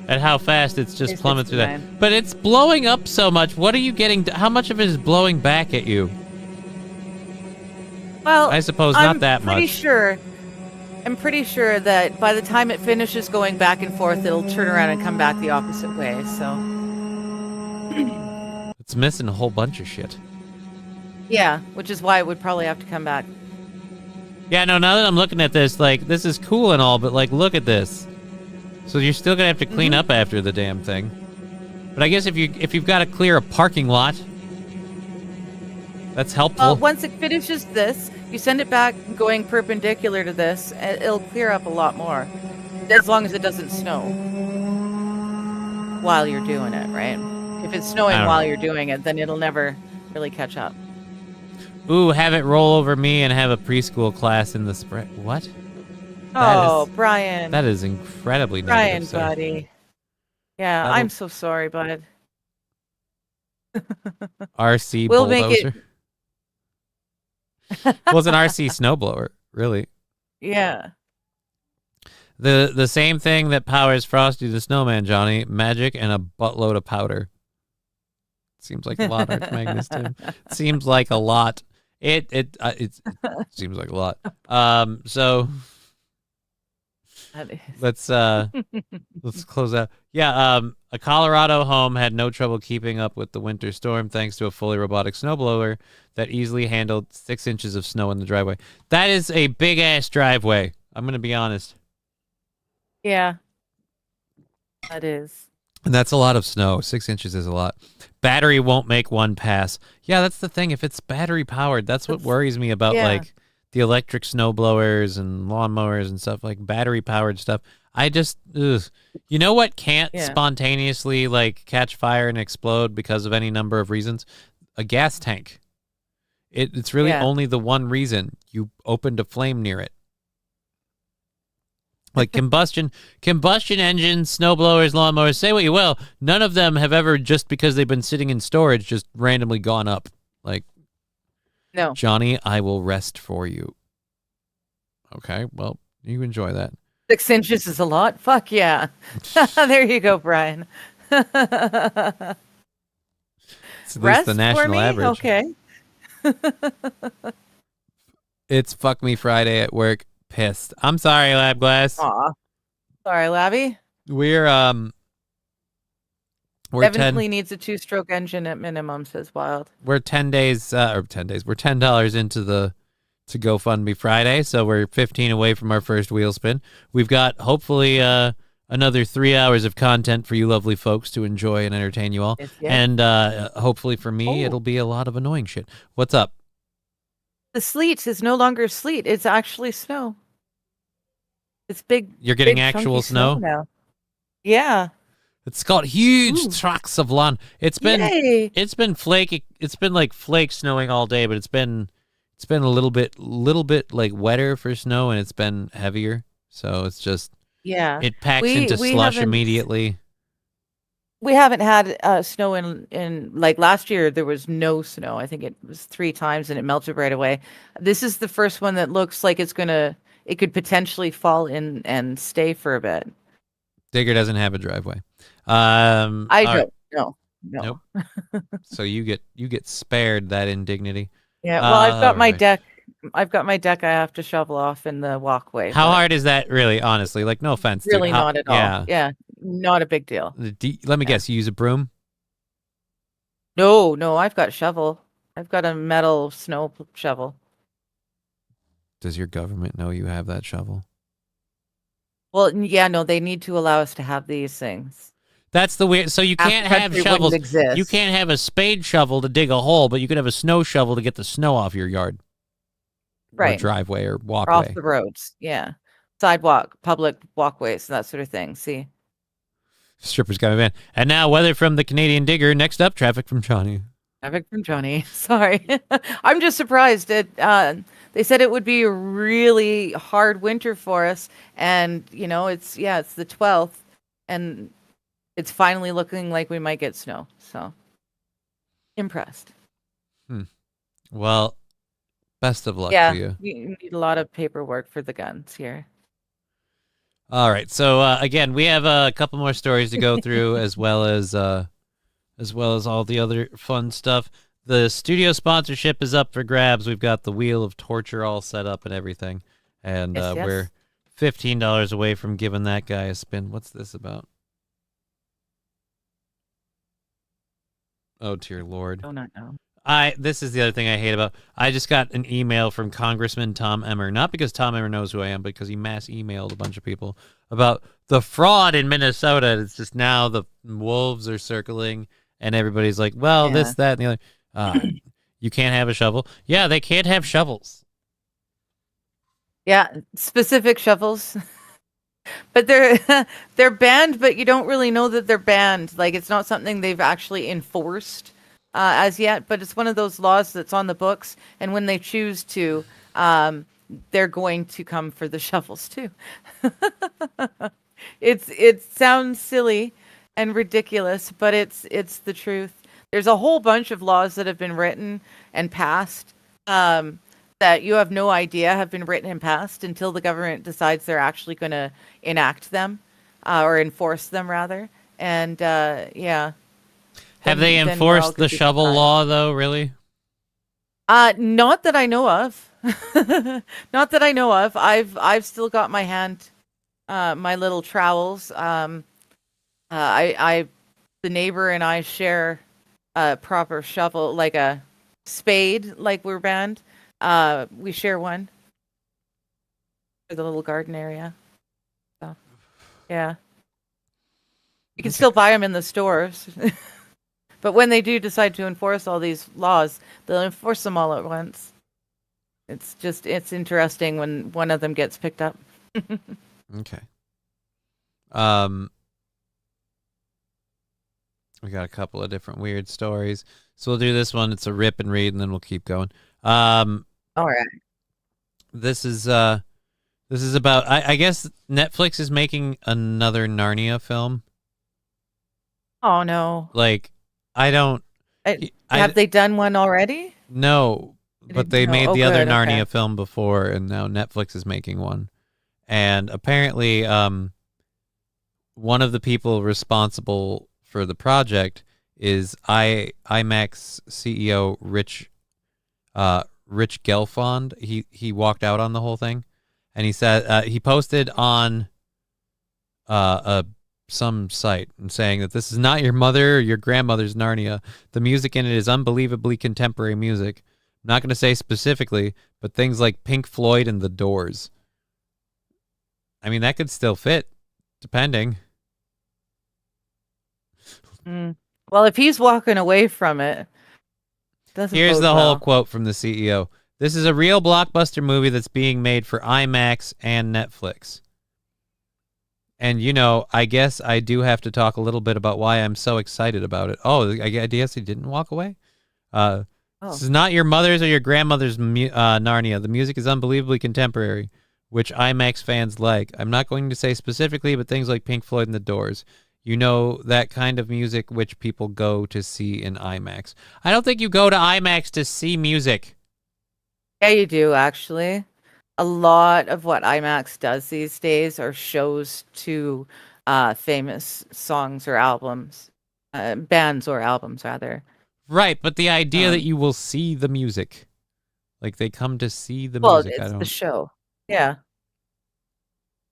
at how fast it's just plummeted through that. But it's blowing up so much. What are you getting? How much of it is blowing back at you? Well, I suppose not that much. I'm pretty sure that by the time it finishes going back and forth, it'll turn around and come back the opposite way. So it's missing a whole bunch of shit. Yeah, which is why it would probably have to come back. Yeah, no, now that I'm looking at this, like, this is cool and all, but, like, look at this. So you're still going to have to clean up after the damn thing. But I guess if you've got to clear a parking lot, that's helpful. Well, once it finishes this, you send it back going perpendicular to this, and it'll clear up a lot more. As long as it doesn't snow while you're doing it, right? If it's snowing while you're doing it, then it'll never really catch up. Ooh, have it roll over me and have a preschool class in the spring. What? Brian. That is incredibly Brian, negative, buddy. Yeah, I'm so sorry, bud. RC we'll bulldozer. Make it... Well, it's an RC snowblower, really. Yeah. The same thing that powers Frosty the Snowman, Johnny. Magic and a buttload of powder. Seems like a lot, Arch Magnus, Tim. Seems like a lot. It seems like a lot. So let's close out. Yeah, a Colorado home had no trouble keeping up with the winter storm thanks to a fully robotic snowblower that easily handled 6 inches of snow in the driveway. That is a big ass driveway. I'm gonna be honest. Yeah, that is. And that's a lot of snow. 6 inches is a lot. Battery won't make one pass. Yeah, that's the thing. If it's battery powered, that's what worries me about like the electric snow blowers and lawnmowers and stuff, like battery powered stuff. I just, you know what can't spontaneously like catch fire and explode because of any number of reasons? A gas tank. It's really only the one reason. You opened a flame near it. Like combustion engines, snowblowers, lawnmowers, say what you will, none of them have ever, just because they've been sitting in storage, just randomly gone up. Like, no. Johnny, I will rest for you. Okay, well, you enjoy that. 6 inches is a lot? Fuck yeah. There you go, Brian. It's at least the national average. Okay. It's Fuck Me Friday at work. Pissed. I'm sorry, Lab Glass. Aw. Sorry, Labby. We're We're Definitely needs a 2-stroke engine at minimum, says Wild. We're 10 days, or 10 days. We're $10 into the to GoFundMe Friday, so we're 15 away from our first wheel spin. We've got hopefully another 3 hours of content for you lovely folks to enjoy and entertain you all. Yes, yes. And hopefully for me, it'll be a lot of annoying shit. What's up? The sleet is no longer sleet. It's actually snow. It's big. You're getting big, actual chunky snow now. Yeah. It's got huge tracts of land. It's been Yay. it's been flaky. It's been like flake snowing all day, but it's been a little bit like wetter for snow, and it's been heavier. So it's just it packs into slush immediately. We haven't had snow in like last year. There was no snow. I think it was 3 times, and it melted right away. This is the first one that looks like it could potentially fall in and stay for a bit. Digger doesn't have a driveway. I don't. No. Nope. So you get spared that indignity. Yeah. Well, I've got my deck. I've got my deck. I have to shovel off in the walkway. How hard is that, really? Honestly, like, no offense. Really, dude. not at all. Yeah. Not a big deal. Let me guess. You use a broom? No. I've got shovel. I've got a metal snow shovel. Does your government know you have that shovel? Well, yeah, no, they need to allow us to have these things. That's the weird. So you can't have shovels. You can't have a spade shovel to dig a hole, but you can have a snow shovel to get the snow off your yard, right? Or driveway or walkway, or off the roads. Yeah, sidewalk, public walkways, that sort of thing. See, strippers coming in, and now weather from the Canadian Digger. Next up, traffic from Johnny. Traffic from Johnny. Sorry, I'm just surprised. They said it would be a really hard winter for us, and it's the 12th, and it's finally looking like we might get snow. So impressed. Well, best of luck to you. You need a lot of paperwork for the guns here. All right. So again, we have a couple more stories to go through, as well as all the other fun stuff. The studio sponsorship is up for grabs. We've got the Wheel of Torture all set up and everything, and yes. We're $15 away from giving that guy a spin. What's this about? Oh, dear Lord. Oh, not know. This is the other thing I hate about. I just got an email from Congressman Tom Emmer, not because Tom Emmer knows who I am, but because he mass emailed a bunch of people about the fraud in Minnesota. It's just now the wolves are circling, and everybody's like, well, this, that, and the other. You can't have a shovel. Yeah, they can't have shovels. Yeah, specific shovels. But they're banned, but you don't really know that they're banned. Like, it's not something they've actually enforced as yet, but it's one of those laws that's on the books, and when they choose to, they're going to come for the shovels too. It sounds silly and ridiculous, but it's the truth. There's a whole bunch of laws that have been written and passed that you have no idea have been written and passed until the government decides they're actually going to enact them or enforce them, rather. And yeah. Have they enforced the shovel law, though, really? Not that I know of. Not that I know of. I've still got my my little trowels. The neighbor and I share a proper shovel, like a spade, like we're banned. We share one for the little garden area. So, yeah. You can still buy them in the stores. But when they do decide to enforce all these laws, they'll enforce them all at once. It's interesting when one of them gets picked up. Okay. We got a couple of different weird stories. So we'll do this one. It's a rip and read, and then we'll keep going. All right. This is about, I guess Netflix is making another Narnia film. Oh, no. Like, have they done one already? No, but they made the other Narnia okay. film before, and now Netflix is making one. And apparently, one of the people responsible for the project is IMAX CEO Rich Gelfond. He walked out on the whole thing, and he said he posted on a some site and saying that this is not your mother or your grandmother's Narnia. The music in it is unbelievably contemporary music. I'm not going to say specifically, but things like Pink Floyd and The Doors. I mean, that could still fit, depending. Well, if he's walking away from it, here's the whole quote from the CEO. This is a real blockbuster movie that's being made for IMAX and Netflix. And, you know, I guess I do have to talk a little bit about why I'm so excited about it. Oh, I guess he didn't walk away? This is not your mother's or your grandmother's Narnia. The music is unbelievably contemporary, which IMAX fans like. I'm not going to say specifically, but things like Pink Floyd and The Doors. You know, that kind of music which people go to see in IMAX. I don't think you go to IMAX to see music. Yeah, you do, actually. A lot of what IMAX does these days are shows to famous songs or albums, bands or albums, rather. Right, but the idea that you will see the music. Like, they come to see the music. Well, it's the show. Yeah.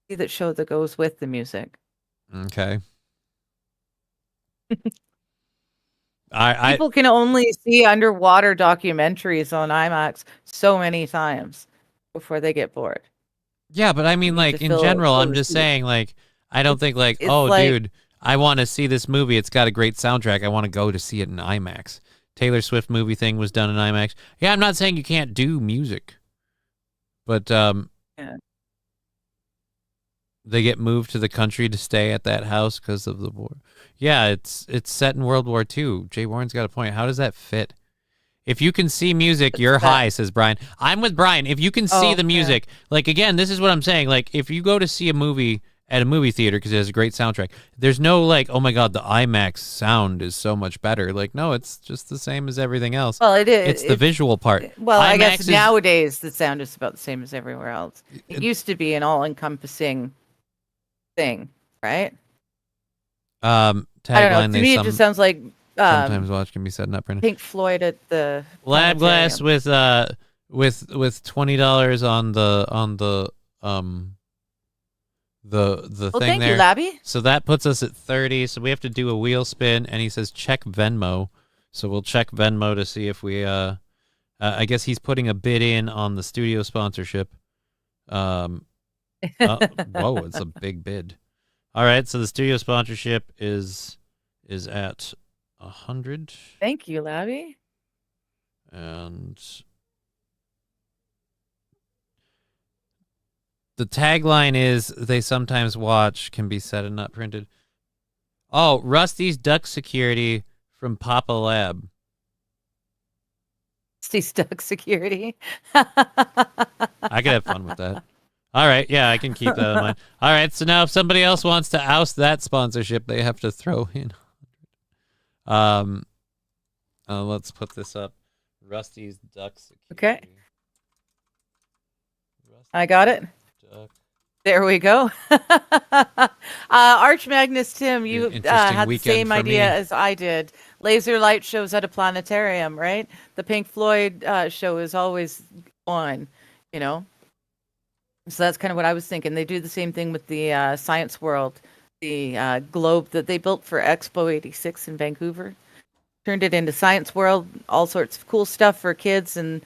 See that show that goes with the music. Okay. People can only see underwater documentaries on IMAX so many times before they get bored. Yeah, but I mean, like, in general, I'm just saying, like, I don't think, like, dude, I want to see this movie. It's got a great soundtrack. I want to go to see it in IMAX. Taylor Swift movie thing was done in IMAX. Yeah, I'm not saying you can't do music. But, they get moved to the country to stay at that house because of the war. Yeah, it's set in World War II. Jay Warren's got a point. How does that fit? If you can see music, you're high, says Brian. I'm with Brian. If you can see the music, like, again, this is what I'm saying. Like, if you go to see a movie at a movie theater because it has a great soundtrack, there's no, like, oh, my God, the IMAX sound is so much better. Like, no, it's just the same as everything else. Well, it is. It's the visual part. Well, IMAX I guess nowadays the sound is about the same as everywhere else. It used to be an all-encompassing thing, right? Tagline. I don't know. To me, it just sounds like sometimes watch can be said not printed. Pink Floyd at the Lab Glass with $20 on the thing thank there. You, Labby. So that puts us at 30. So we have to do a wheel spin, and he says check Venmo. So we'll check Venmo to see if we I guess he's putting a bid in on the studio sponsorship. Whoa, it's a big bid. All right, so the studio sponsorship is at 100. Thank you, Labby. And the tagline is they sometimes watch can be said and not printed. Oh, Rusty's Duck Security from Papa Lab. Rusty's Duck Security. I could have fun with that. All right, yeah, I can keep that in mind. All right, so now if somebody else wants to oust that sponsorship, they have to throw in. Let's put this up. Rusty's Duck Security. Okay. I got it. Duck. There we go. Arch Magnus Tim, you had the same idea as I did. Laser light shows at a planetarium, right? The Pink Floyd show is always on, you know? So that's kind of what I was thinking. They do the same thing with the Science World, the globe that they built for Expo 86 in Vancouver. Turned it into Science World, all sorts of cool stuff for kids, and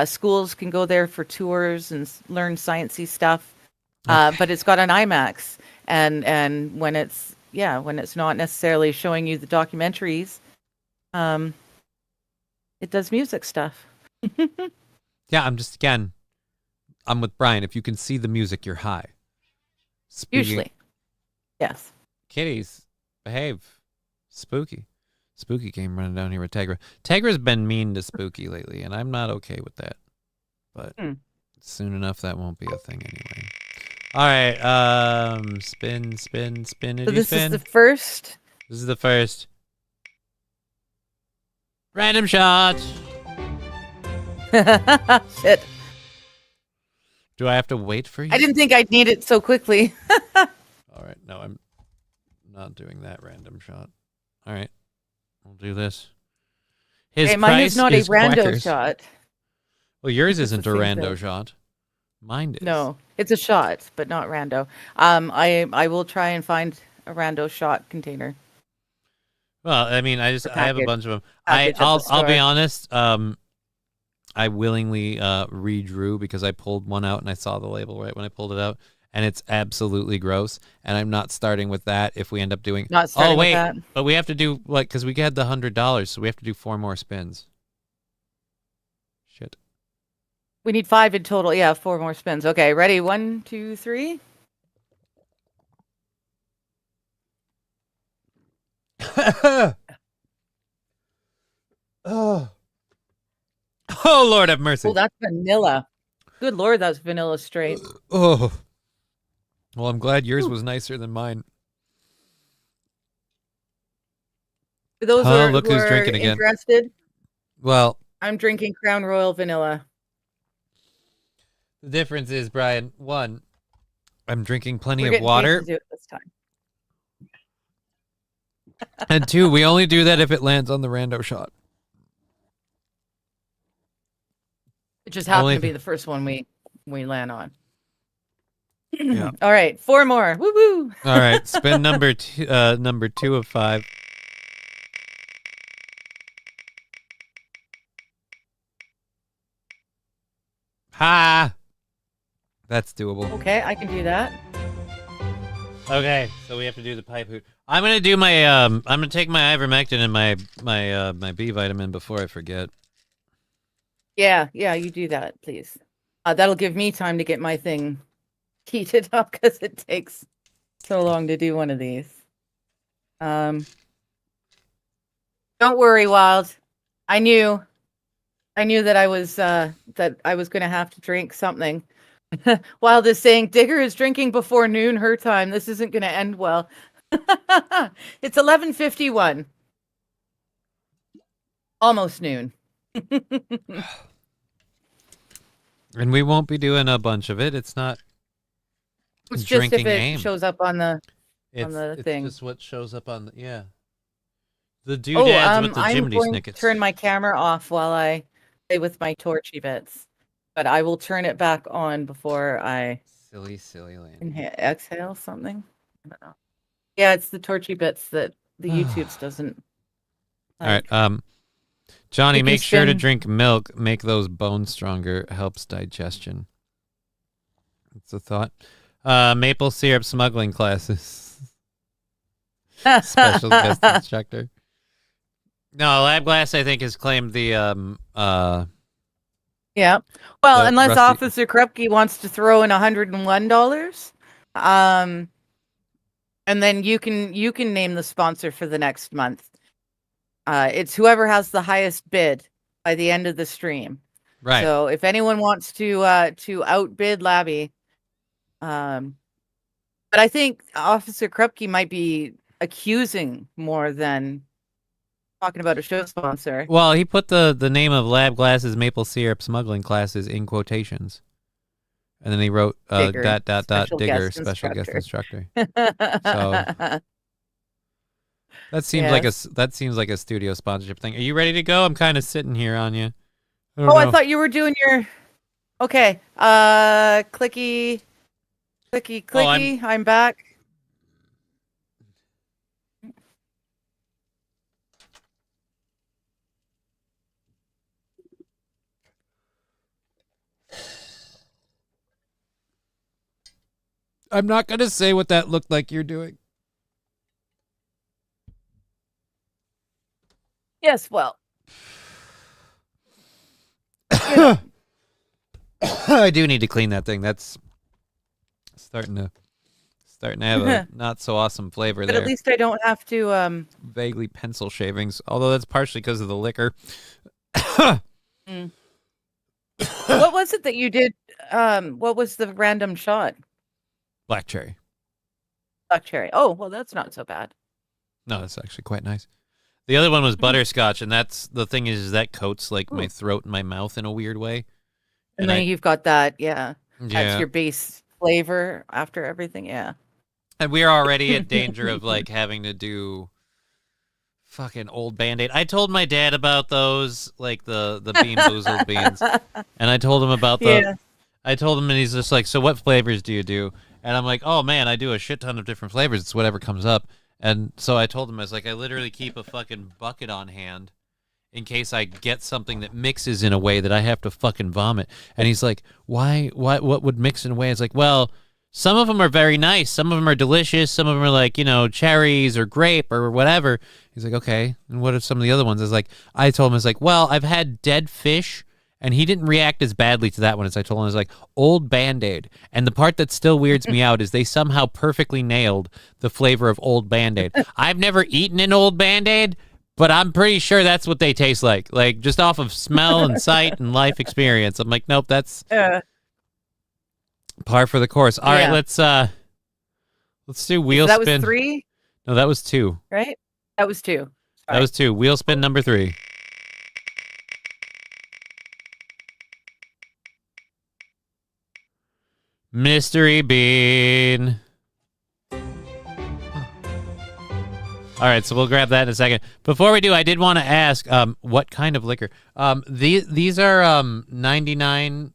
schools can go there for tours and learn sciencey stuff. But it's got an IMAX, and when it's not necessarily showing you the documentaries, it does music stuff. Yeah, I'm with Brian. If you can see the music, you're high. Usually. Yes. Kitties, behave. Spooky. Spooky came running down here with Tegra. Tegra's been mean to Spooky lately, and I'm not okay with that. But soon enough, that won't be a thing anyway. All right, spin. So this is the first? This is the first. Random shot. Shit. Do I have to wait for you? I didn't think I'd need it so quickly. All right, no, I'm not doing that random shot. All right, we'll do this. Mine is not a rando shot. Well, yours isn't a rando shot. Mine is. No, it's a shot, but not rando. I will try and find a rando shot container. Well, I mean, I have a package. bunch of them. Package at the I'll be store. honest. I willingly redrew because I pulled one out and I saw the label right when I pulled it out, and it's absolutely gross. And I'm not starting with that. If we end up doing, Not starting oh wait, with that. but we have to do because we had the $100, so we have to do 4 more spins. Shit. We need 5 in total. Yeah, 4 more spins. Okay, ready? 1, 2, 3. Oh Lord have mercy. Oh, that's vanilla. Good Lord, that's vanilla straight. Oh. Well, I'm glad yours was nicer than mine. For those Look who who's are drinking again. interested, Well, I'm drinking Crown Royal Vanilla. the difference is, Brian, 1, I'm drinking plenty We're of getting water, Jason to do it this time. and 2, we only do that if it lands on the rando shot. It just happened Only to be the first one we land on. Yeah. All right, 4 more. Woo woo. All right, spin number 2 of 5. Ha! That's doable. Okay, I can do that. Okay, so we have to do the pipe hoot. I'm gonna do my I'm gonna take my ivermectin and my B vitamin before I forget. Yeah, you do that, please. That'll give me time to get my thing heated up because it takes so long to do one of these. Don't worry, Wild. I knew that I was going to have to drink something. Wild is saying Digger is drinking before noon her time. This isn't going to end well. It's 11:51. Almost noon. And we won't be doing a bunch of it. It's not It's just if drinking it game. shows up on the It's thing. just what shows up on the the doodads with the I'm Jiminy going to Snickets. turn my camera off while I play with my torchy bits, but I will turn it back on before I Silly land. exhale something. I don't know. Yeah, it's the torchy bits that the YouTube's doesn't. All right, Johnny, If you make sure to spin- drink milk. Make those bones stronger. Helps digestion. That's a thought. Maple syrup smuggling classes. Special guest instructor. No, Lab Glass, I think, has claimed the Yeah. Well, The unless Rusty- Officer Krupke wants to throw in $101, and then you can name the sponsor for the next month. It's whoever has the highest bid by the end of the stream. right. So if anyone wants to outbid Labby, but I think Officer Krupke might be accusing more than talking about a show sponsor. Well, he put the name of Lab Glass's maple syrup smuggling classes in quotations, and then he wrote Digger, Digger special special guest guest instructor. That seems like a studio sponsorship thing. Are you ready to go? I'm kind of sitting here on you. I thought you were doing your. Okay. Clicky. I'm back. I'm not gonna say what that looked like you're doing. Yes. Well. I do need to clean that thing. That's starting to have a not so awesome flavor But there. at least I don't have to. Vaguely pencil shavings, although that's partially because of the liquor. What was it that you did? What was the random shot? Black cherry. Black cherry. Oh, well, that's not so bad. No, that's actually quite nice. The other one was butterscotch, and that's the thing is that coats like my throat and my mouth in a weird way. And then you've got that, yeah. Yeah. That's your base flavor after everything, yeah. And we're already in danger of like having to do fucking old Band-Aid. I told my dad about those, like the Bean Boozled beans. And I told him about I told him, and he's just like, so what flavors do you do? And I'm like, oh man, I do a shit ton of different flavors. It's whatever comes up. And so I told him, I was like, I literally keep a fucking bucket on hand in case I get something that mixes in a way that I have to fucking vomit. And he's like, why? What would mix in a way? It's like, well, some of them are very nice. Some of them are delicious. Some of them are like, cherries or grape or whatever. He's like, okay. And what are some of the other ones? I told him, I was like, well, I've had dead fish. And he didn't react as badly to that one as I told him. I was like, Old Band-Aid. And the part that still weirds me out is they somehow perfectly nailed the flavor of Old Band-Aid. I've never eaten an Old Band-Aid, but I'm pretty sure that's what they taste like. Like, just off of smell and sight and life experience. I'm like, nope, that's par for the course. All right, let's do wheel spin. That was 3? No, that was 2. Right? That was 2. Sorry. That was 2. Wheel spin number 3. Mystery bean. All right, so we'll grab that in a second. Before we do, I did want to ask, what kind of liquor? These are 99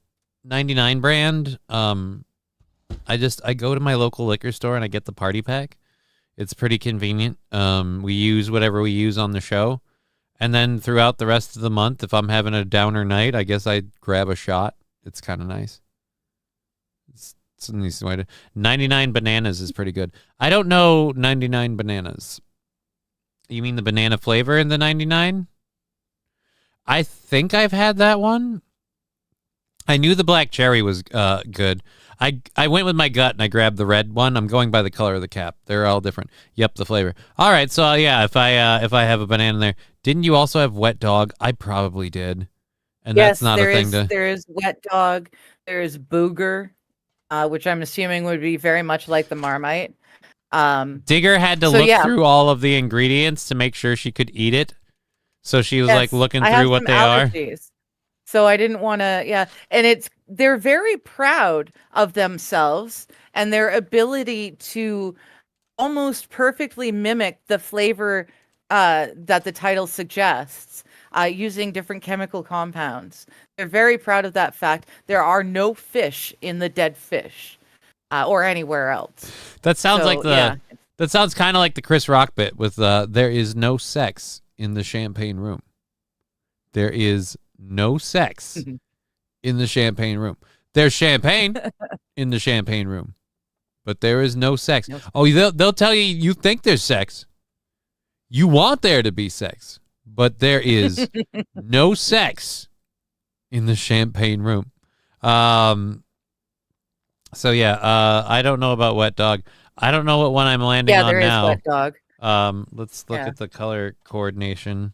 brand. I go to my local liquor store and I get the party pack. It's pretty convenient. We use whatever we use on the show, and then throughout the rest of the month, if I'm having a downer night, I guess I grab a shot. It's kind of nice. It's a nice way to. 99 bananas is pretty good. I don't know 99 bananas. You mean the banana flavor in the 99? I think I've had that one. I knew the black cherry was good. I went with my gut and I grabbed the red one. I'm going by the color of the cap. They're all different. Yep, the flavor. All right, so yeah, if I have a banana there, didn't you also have wet dog? I probably did. And yes, that's not a thing to. There is wet dog. There is booger, which I'm assuming would be very much like the Marmite. Digger had to look through all of the ingredients to make sure she could eat it. So she was like looking through what they allergies. Are. So I didn't want to, and they're very proud of themselves and their ability to almost perfectly mimic the flavor that the title suggests, using different chemical compounds. They're very proud of that fact. There are no fish in the dead fish or anywhere else. That sounds that sounds kind of like the Chris Rock bit with there is no sex in the champagne room. There is no sex in the champagne room. There's champagne in the champagne room, but there is no sex. Oh, they'll tell you think there's sex. You want there to be sex, but there is no sex in the champagne room. So yeah, I don't know about wet dog. I don't know what one I'm landing on now. Yeah, there is wet dog. Let's look at the color coordination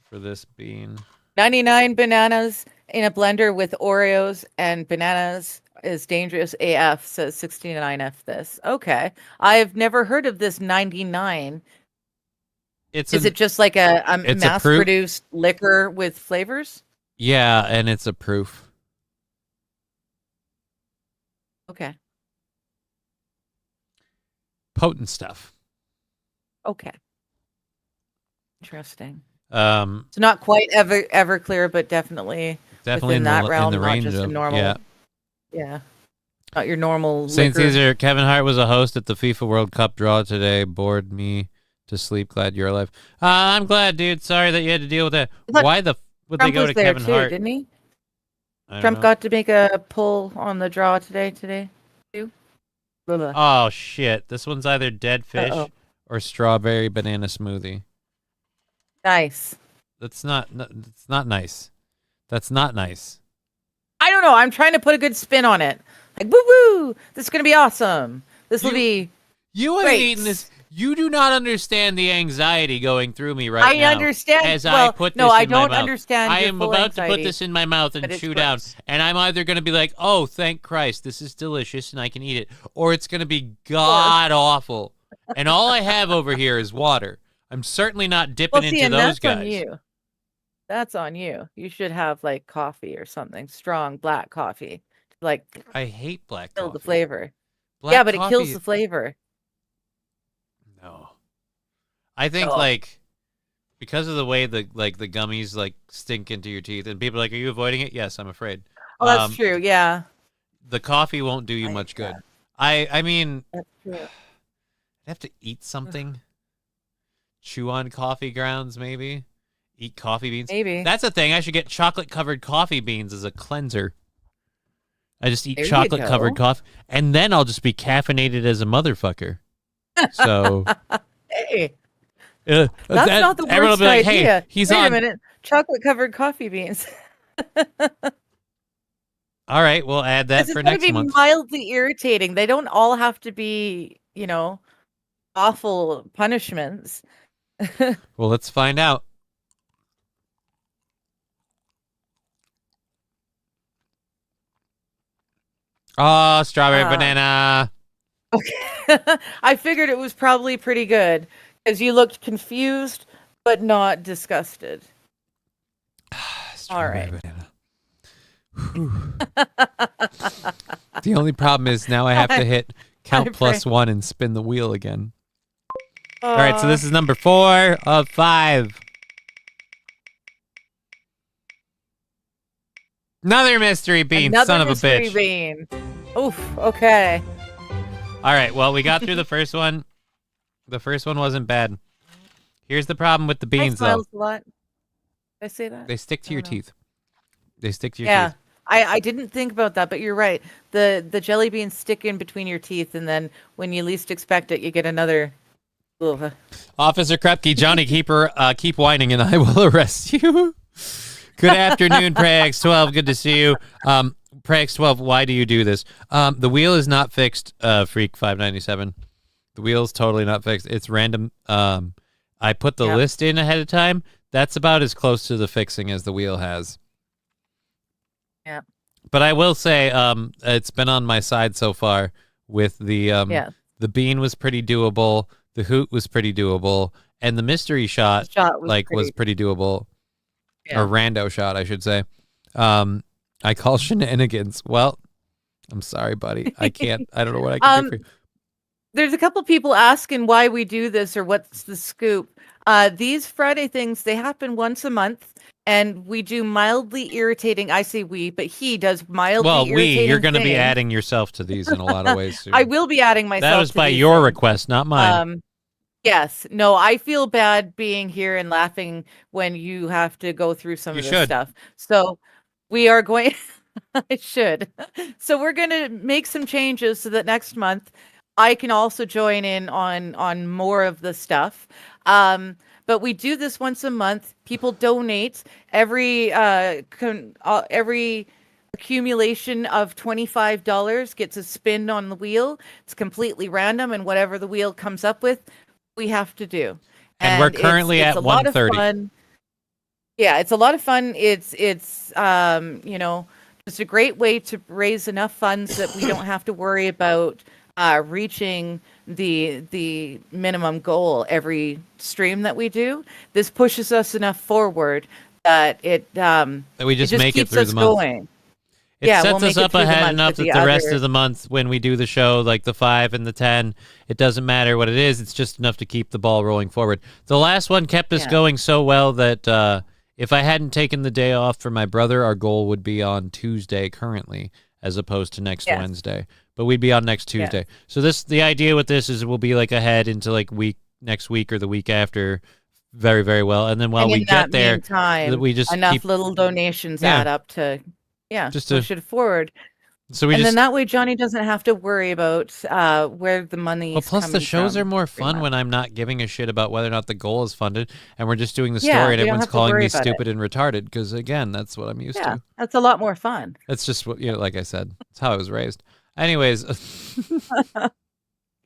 for this bean. 99 bananas in a blender with Oreos and bananas is dangerous AF, says 69F this. Okay. I've never heard of this 99. Is it just like a mass-produced liquor with flavors? Yeah, and it's a proof. Okay. Potent stuff. Okay. Interesting. It's not quite ever clear, but definitely within that realm, in the range not just of a normal. Yeah. Not your normal. St. Caesar, Kevin Hart was a host at the FIFA World Cup draw today. Bored me to sleep. Glad you're alive. I'm glad, dude. Sorry that you had to deal with that. Why would they go to Kevin Hart? Didn't he? Trump got to make a pull on the draw today too. Oh shit! This one's either dead fish or strawberry banana smoothie. Nice. That's not nice. That's not nice. I don't know. I'm trying to put a good spin on it. Like, woo woo! This is gonna be awesome. This will be. You ain't eating this. You do not understand the anxiety going through me right now. I understand. As I put this in my mouth. I don't understand. I am about anxiety, to put this in my mouth and chew down, and I'm either going to be like, "Oh, thank Christ, this is delicious, and I can eat it," or it's going to be god awful, and all I have over here is water. I'm certainly not dipping into those guys. On you. That's on you. You should have like coffee or something strong, black coffee. Like I hate black kill coffee. The flavor. Black but it kills the flavor. No, I think because of the way the gummies stink into your teeth, and people are like, "Are you avoiding it?" Yes, I'm afraid. Oh, that's true. Yeah. the coffee won't do you much good. I mean, That's true. I'd have to eat something. Chew on coffee grounds, maybe. Eat coffee beans. Maybe. That's a thing. I should get chocolate-covered coffee beans as a cleanser. I just eat There you chocolate-covered go. coffee, and then I'll just be caffeinated as a motherfucker. So, Hey, that's not the everyone will worst be like, idea. "Hey, he's Wait on." a minute. Chocolate-covered coffee beans. All right, we'll add that It's for going next to be month. mildly irritating. They don't all have to be, awful punishments. Well, let's find out. Oh, strawberry banana. Okay. I figured it was probably pretty good because you looked confused but not disgusted. All right. Banana. The only problem is now I have to hit count plus 1 and spin the wheel again. All right, so this is number 4 of 5. Another mystery bean, son of a mystery bitch. bean. Oof. Okay. All right, well, we got through the first one. The first one wasn't bad. Here's the problem with the beans, though. A lot. Did I say that? They stick to your teeth. They stick to your teeth. I didn't think about that, but you're right. The jelly beans stick in between your teeth, and then when you least expect it, you get another. Ugh. Officer Krupke, Johnny, keep whining, and I will arrest you. Good afternoon, PreyX12. Good to see you. PreyX12, why do you do this? The wheel is not fixed, Freak 597. The wheel is totally not fixed. It's random. I put the list in ahead of time. That's about as close to the fixing as the wheel has. Yeah. But I will say, it's been on my side so far with the bean was pretty doable, the hoot was pretty doable, and the mystery shot was pretty doable. Yeah. Or rando shot, I should say. I call shenanigans. Well, I'm sorry, buddy. I can't. I don't know what I can do for you. There's a couple people asking why we do this or what's the scoop. These Friday things, they happen once a month, and we do mildly irritating. I say we, but he does mildly irritating you're going to be things. adding yourself to these in a lot of ways. Too. I will be adding myself. That was to by these your things. request, not mine. Yes. No, I feel bad being here and laughing when you have to go through some of this stuff. So we are going. I should. So we're going to make some changes so that next month I can also join in on more of the stuff. But we do this once a month. People donate every accumulation of $25 gets a spin on the wheel. It's completely random, and whatever the wheel comes up with, we have to do. And we're currently it's at 130. Yeah, it's a lot of fun. It's just a great way to raise enough funds that we don't have to worry about reaching the minimum goal every stream that we do. This pushes us enough forward that that we just make it through the month. Going. It sets us up ahead enough that the rest of the month, when we do the show, like the 5 and the 10, it doesn't matter what it is. It's just enough to keep the ball rolling forward. The last one kept us going so well that if I hadn't taken the day off for my brother, our goal would be on Tuesday currently, as opposed to next Wednesday. But we'd be on next Tuesday. So the idea with this is we'll be like ahead into like next week or the week after, very, very well. And then while we get there, we just enough little donations add up to. Yeah, just push it forward. So then that way Johnny doesn't have to worry about where the money is. Well, plus the shows are more fun when I'm not giving a shit about whether or not the goal is funded, and we're just doing the story, and everyone's calling me stupid and retarded. Because again, that's what I'm used to. That's a lot more fun. That's just what like I said. It's how I was raised. Anyways.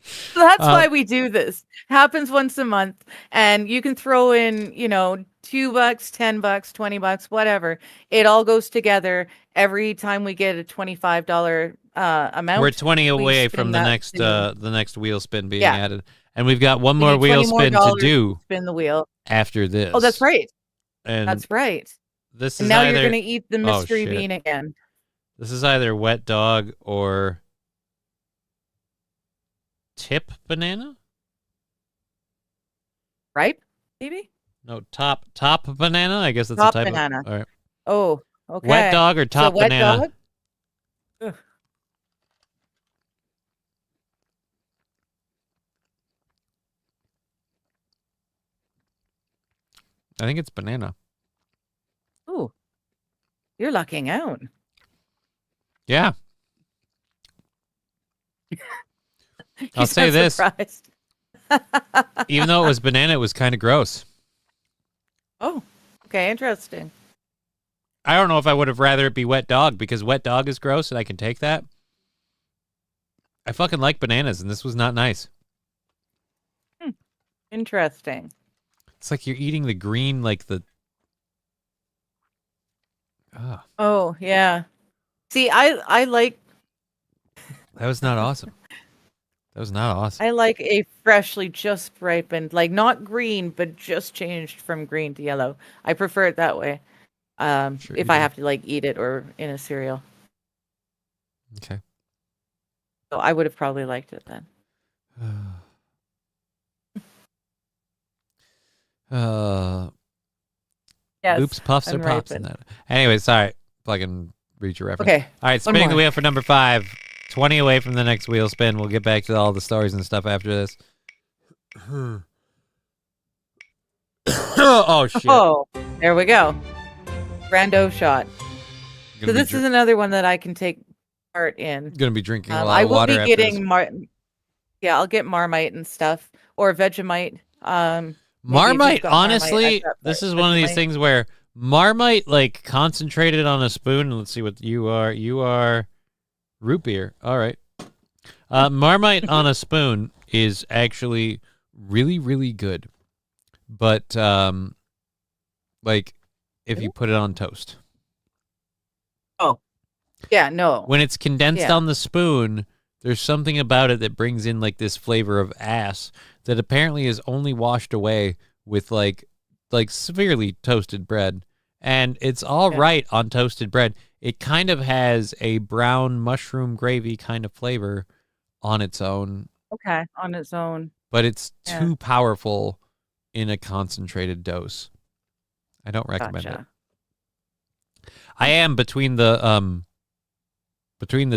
So that's why we do this. Happens once a month, and you can throw in, $2, $10, $20, whatever. It all goes together every time we get a $25 amount. We're 20 away from the next wheel spin being added, and we've got one more wheel spin to do. Spin the wheel after this. Oh, that's right. And that's right. This and is now either, you're going to eat the mystery bean again. This is either wet dog or tip banana? Ripe, maybe? No, top banana? I guess that's top a type banana. All right. Oh, okay. Wet dog or top banana? Dog? I think it's banana. Ooh, you're lucking out. Yeah. I'll You say sound this. surprised. Even though it was banana, it was kind of gross. Oh, okay, interesting. I don't know if I would have rather it be wet dog, because wet dog is gross and I can take that. I fucking like bananas, and this was not nice. Interesting. It's like you're eating the green, like the... Oh, yeah. See, I like... That was not awesome. That was not awesome. I like a freshly just ripened, like not green, but just changed from green to yellow. I prefer it that way. Sure if you I do. have to like eat it or in a cereal. Okay. So I would have probably liked it then. Yes. Loops, puffs, or pops in that. Anyway, sorry. Plug and read your reference. Okay. All right, spinning the wheel for number 5. 20 away from the next wheel spin. We'll get back to all the stories and stuff after this. Oh, shit. Oh, there we go. Rando shot. So this is another one that I can take part in. Gonna be drinking a lot I of will water be after getting this. I'll get Marmite and stuff, or Vegemite. Marmite, honestly, this is one of these things where Marmite, like, concentrated on a spoon. Let's see what you are. You are root beer. All right. Marmite on a spoon is actually really, really good. But, like, if you put it on toast. Oh. Yeah, no. When it's condensed on the spoon, there's something about it that brings in, like, this flavor of ass that apparently is only washed away with, like severely toasted bread. And it's all right on toasted bread. It kind of has a brown mushroom gravy kind of flavor on its own. Okay, on its own. But it's too powerful in a concentrated dose. I don't recommend it. I am between the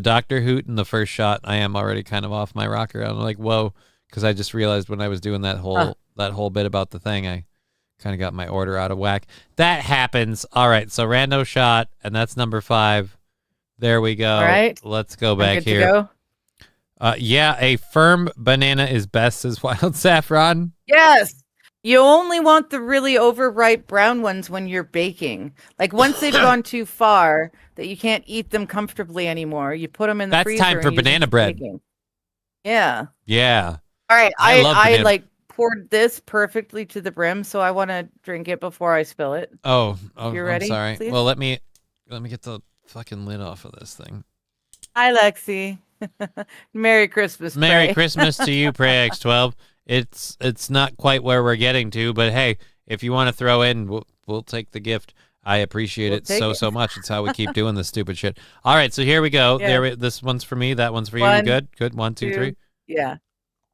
Dr. Hoot and the first shot. I am already kind of off my rocker. I'm like, whoa, because I just realized when I was doing that whole bit about the thing, I kind of got my order out of whack. That happens. All right, so rando shot, and that's number 5. There we go. All right, let's go back here. To go? Yeah, a firm banana is best, says Wild Saffron. Yes. You only want the really overripe brown ones when you're baking. Like once they've gone too far that you can't eat them comfortably anymore, you put them in the freezer. That's time for banana bread. Baking. Yeah. Yeah. All right. I like poured this perfectly to the brim, so I want to drink it before I spill it. Oh, you ready? I'm sorry. Please? Well, let me get the fucking lid off of this thing. Hi, Lexi. Merry Christmas. Merry Prey. Christmas to you, Prey X12. It's not quite where we're getting to, but hey, if you want to throw in, we'll take the gift. I appreciate it so much. It's how we keep doing this stupid shit. All right, so here we go. Yeah. This one's for me. That one's for you. You good? Good. 1, 2, 3. Yeah.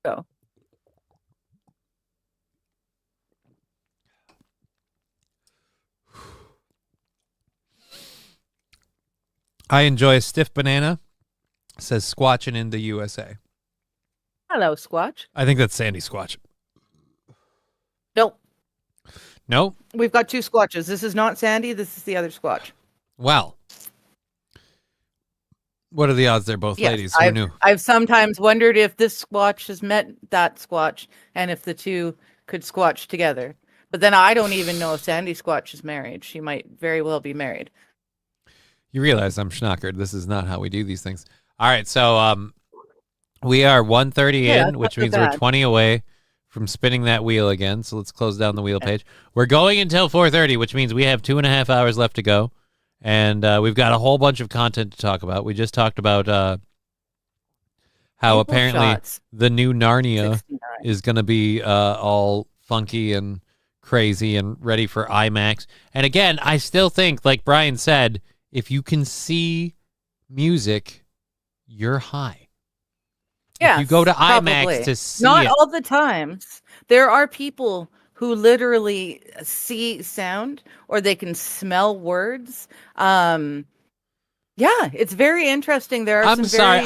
Go. I enjoy a stiff banana. Says Squatchin' in the USA. Hello, Squatch. I think that's Sandy Squatch. Nope. Nope. We've got 2 Squatches. This is not Sandy. This is the other Squatch. Well, what are the odds they're both ladies? Who knew? I've sometimes wondered if this Squatch has met that Squatch and if the two could squatch together. But then I don't even know if Sandy Squatch is married. She might very well be married. You realize I'm schnockered. This is not how we do these things. All right, so we are 130 in, which means we're 20 away from spinning that wheel again. So let's close down the wheel page. We're going until 4:30, which means we have 2.5 hours left to go. And we've got a whole bunch of content to talk about. We just talked about how apparently the new Narnia is going to be all funky and crazy and ready for IMAX. And again, I still think, like Brian said, if you can see music, you're high. Yeah, you go to IMAX to see Not it. all the times. There are people who literally see sound or they can smell words. Yeah, it's very interesting. There are I'm sorry.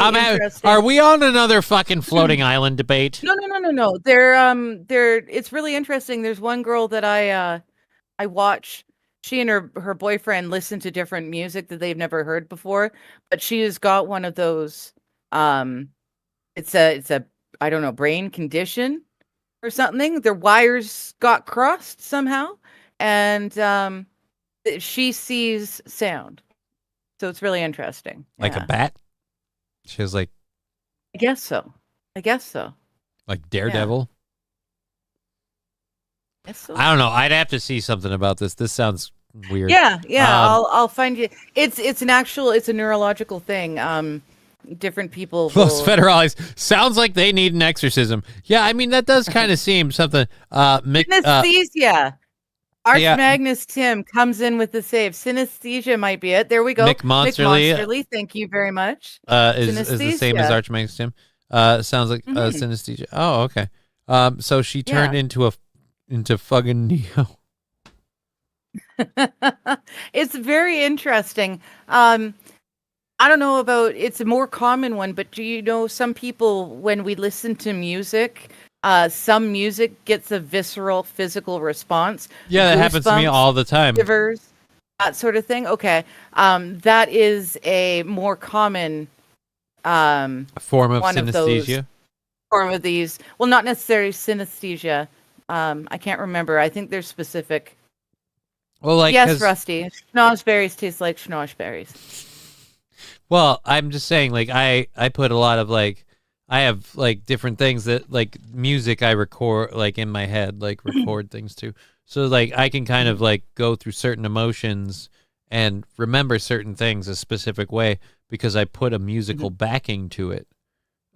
Are we on another fucking floating island debate? No. They're it's really interesting. There's one girl that I watch. She and her boyfriend listen to different music that they've never heard before, but she has got one of those. It's a I don't know, brain condition or something. Their wires got crossed somehow, and she sees sound. So it's really interesting. Like a bat? She was like, I guess so. like Daredevil? Guess so. I don't know. I'd have to see something about this. This sounds weird. Yeah. I'll find you. It's a neurological thing. Different people. Los Federales sounds like they need an exorcism. Yeah, I mean that does kind of seem something. Synesthesia. Arch Magnus Tim comes in with the save. Synesthesia might be it. There we go. Mick Monsterly. Thank you very much. Is the same as Arch Magnus Tim. Sounds like synesthesia. Oh, okay. So she turned into fucking Neo. It's very interesting. I don't know about, it's a more common one, but do you know some people, when we listen to music, some music gets a visceral physical response? Yeah, that happens to me all the time. Shivers, that sort of thing. Okay. That is a more common form of synesthesia. Form of these. Well, not necessarily synesthesia. I can't remember. I think they're specific. Well, like, yes, Rusty. Schnozberries taste like schnozberries. Well, I'm just saying, like, I put a lot of, like, I have, like, different things that, like, music I record, like, in my head, like, record things too. So, like, I can kind of, like, go through certain emotions and remember certain things a specific way because I put a musical backing to it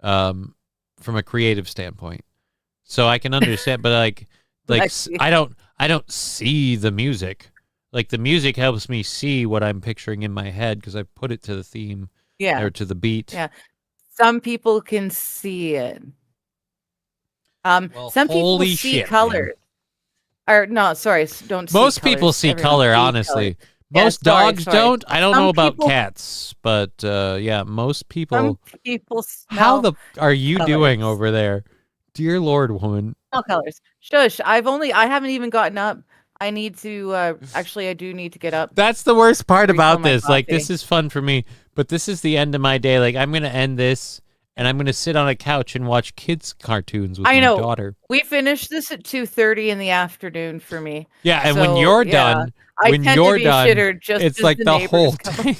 from a creative standpoint. So I can understand, but, like I don't see the music. Like, the music helps me see what I'm picturing in my head because I put it to the theme or to the beat. Yeah. Some people can see it. Well, some people see colors. Or, no, sorry, don't see Most colors. people see Everyone color, sees honestly. color. Most dogs don't. I don't Some know about people- cats, but yeah, most people. Some people smell How the are you colors. doing over there? Dear Lord, woman. Smell colors. Shush. I haven't even gotten up. I need to, actually, I do need to get up. That's the worst part Refill about my this. Like, coffee. this is fun for me, but this is the end of my day. Like, I'm going to end this, and I'm going to sit on a couch and watch kids' cartoons with my daughter. We finished this at 2:30 in the afternoon for me. Yeah, and So, when you're yeah, done, I when tend you're to be done, shitter just it's as like the neighbors whole come thing.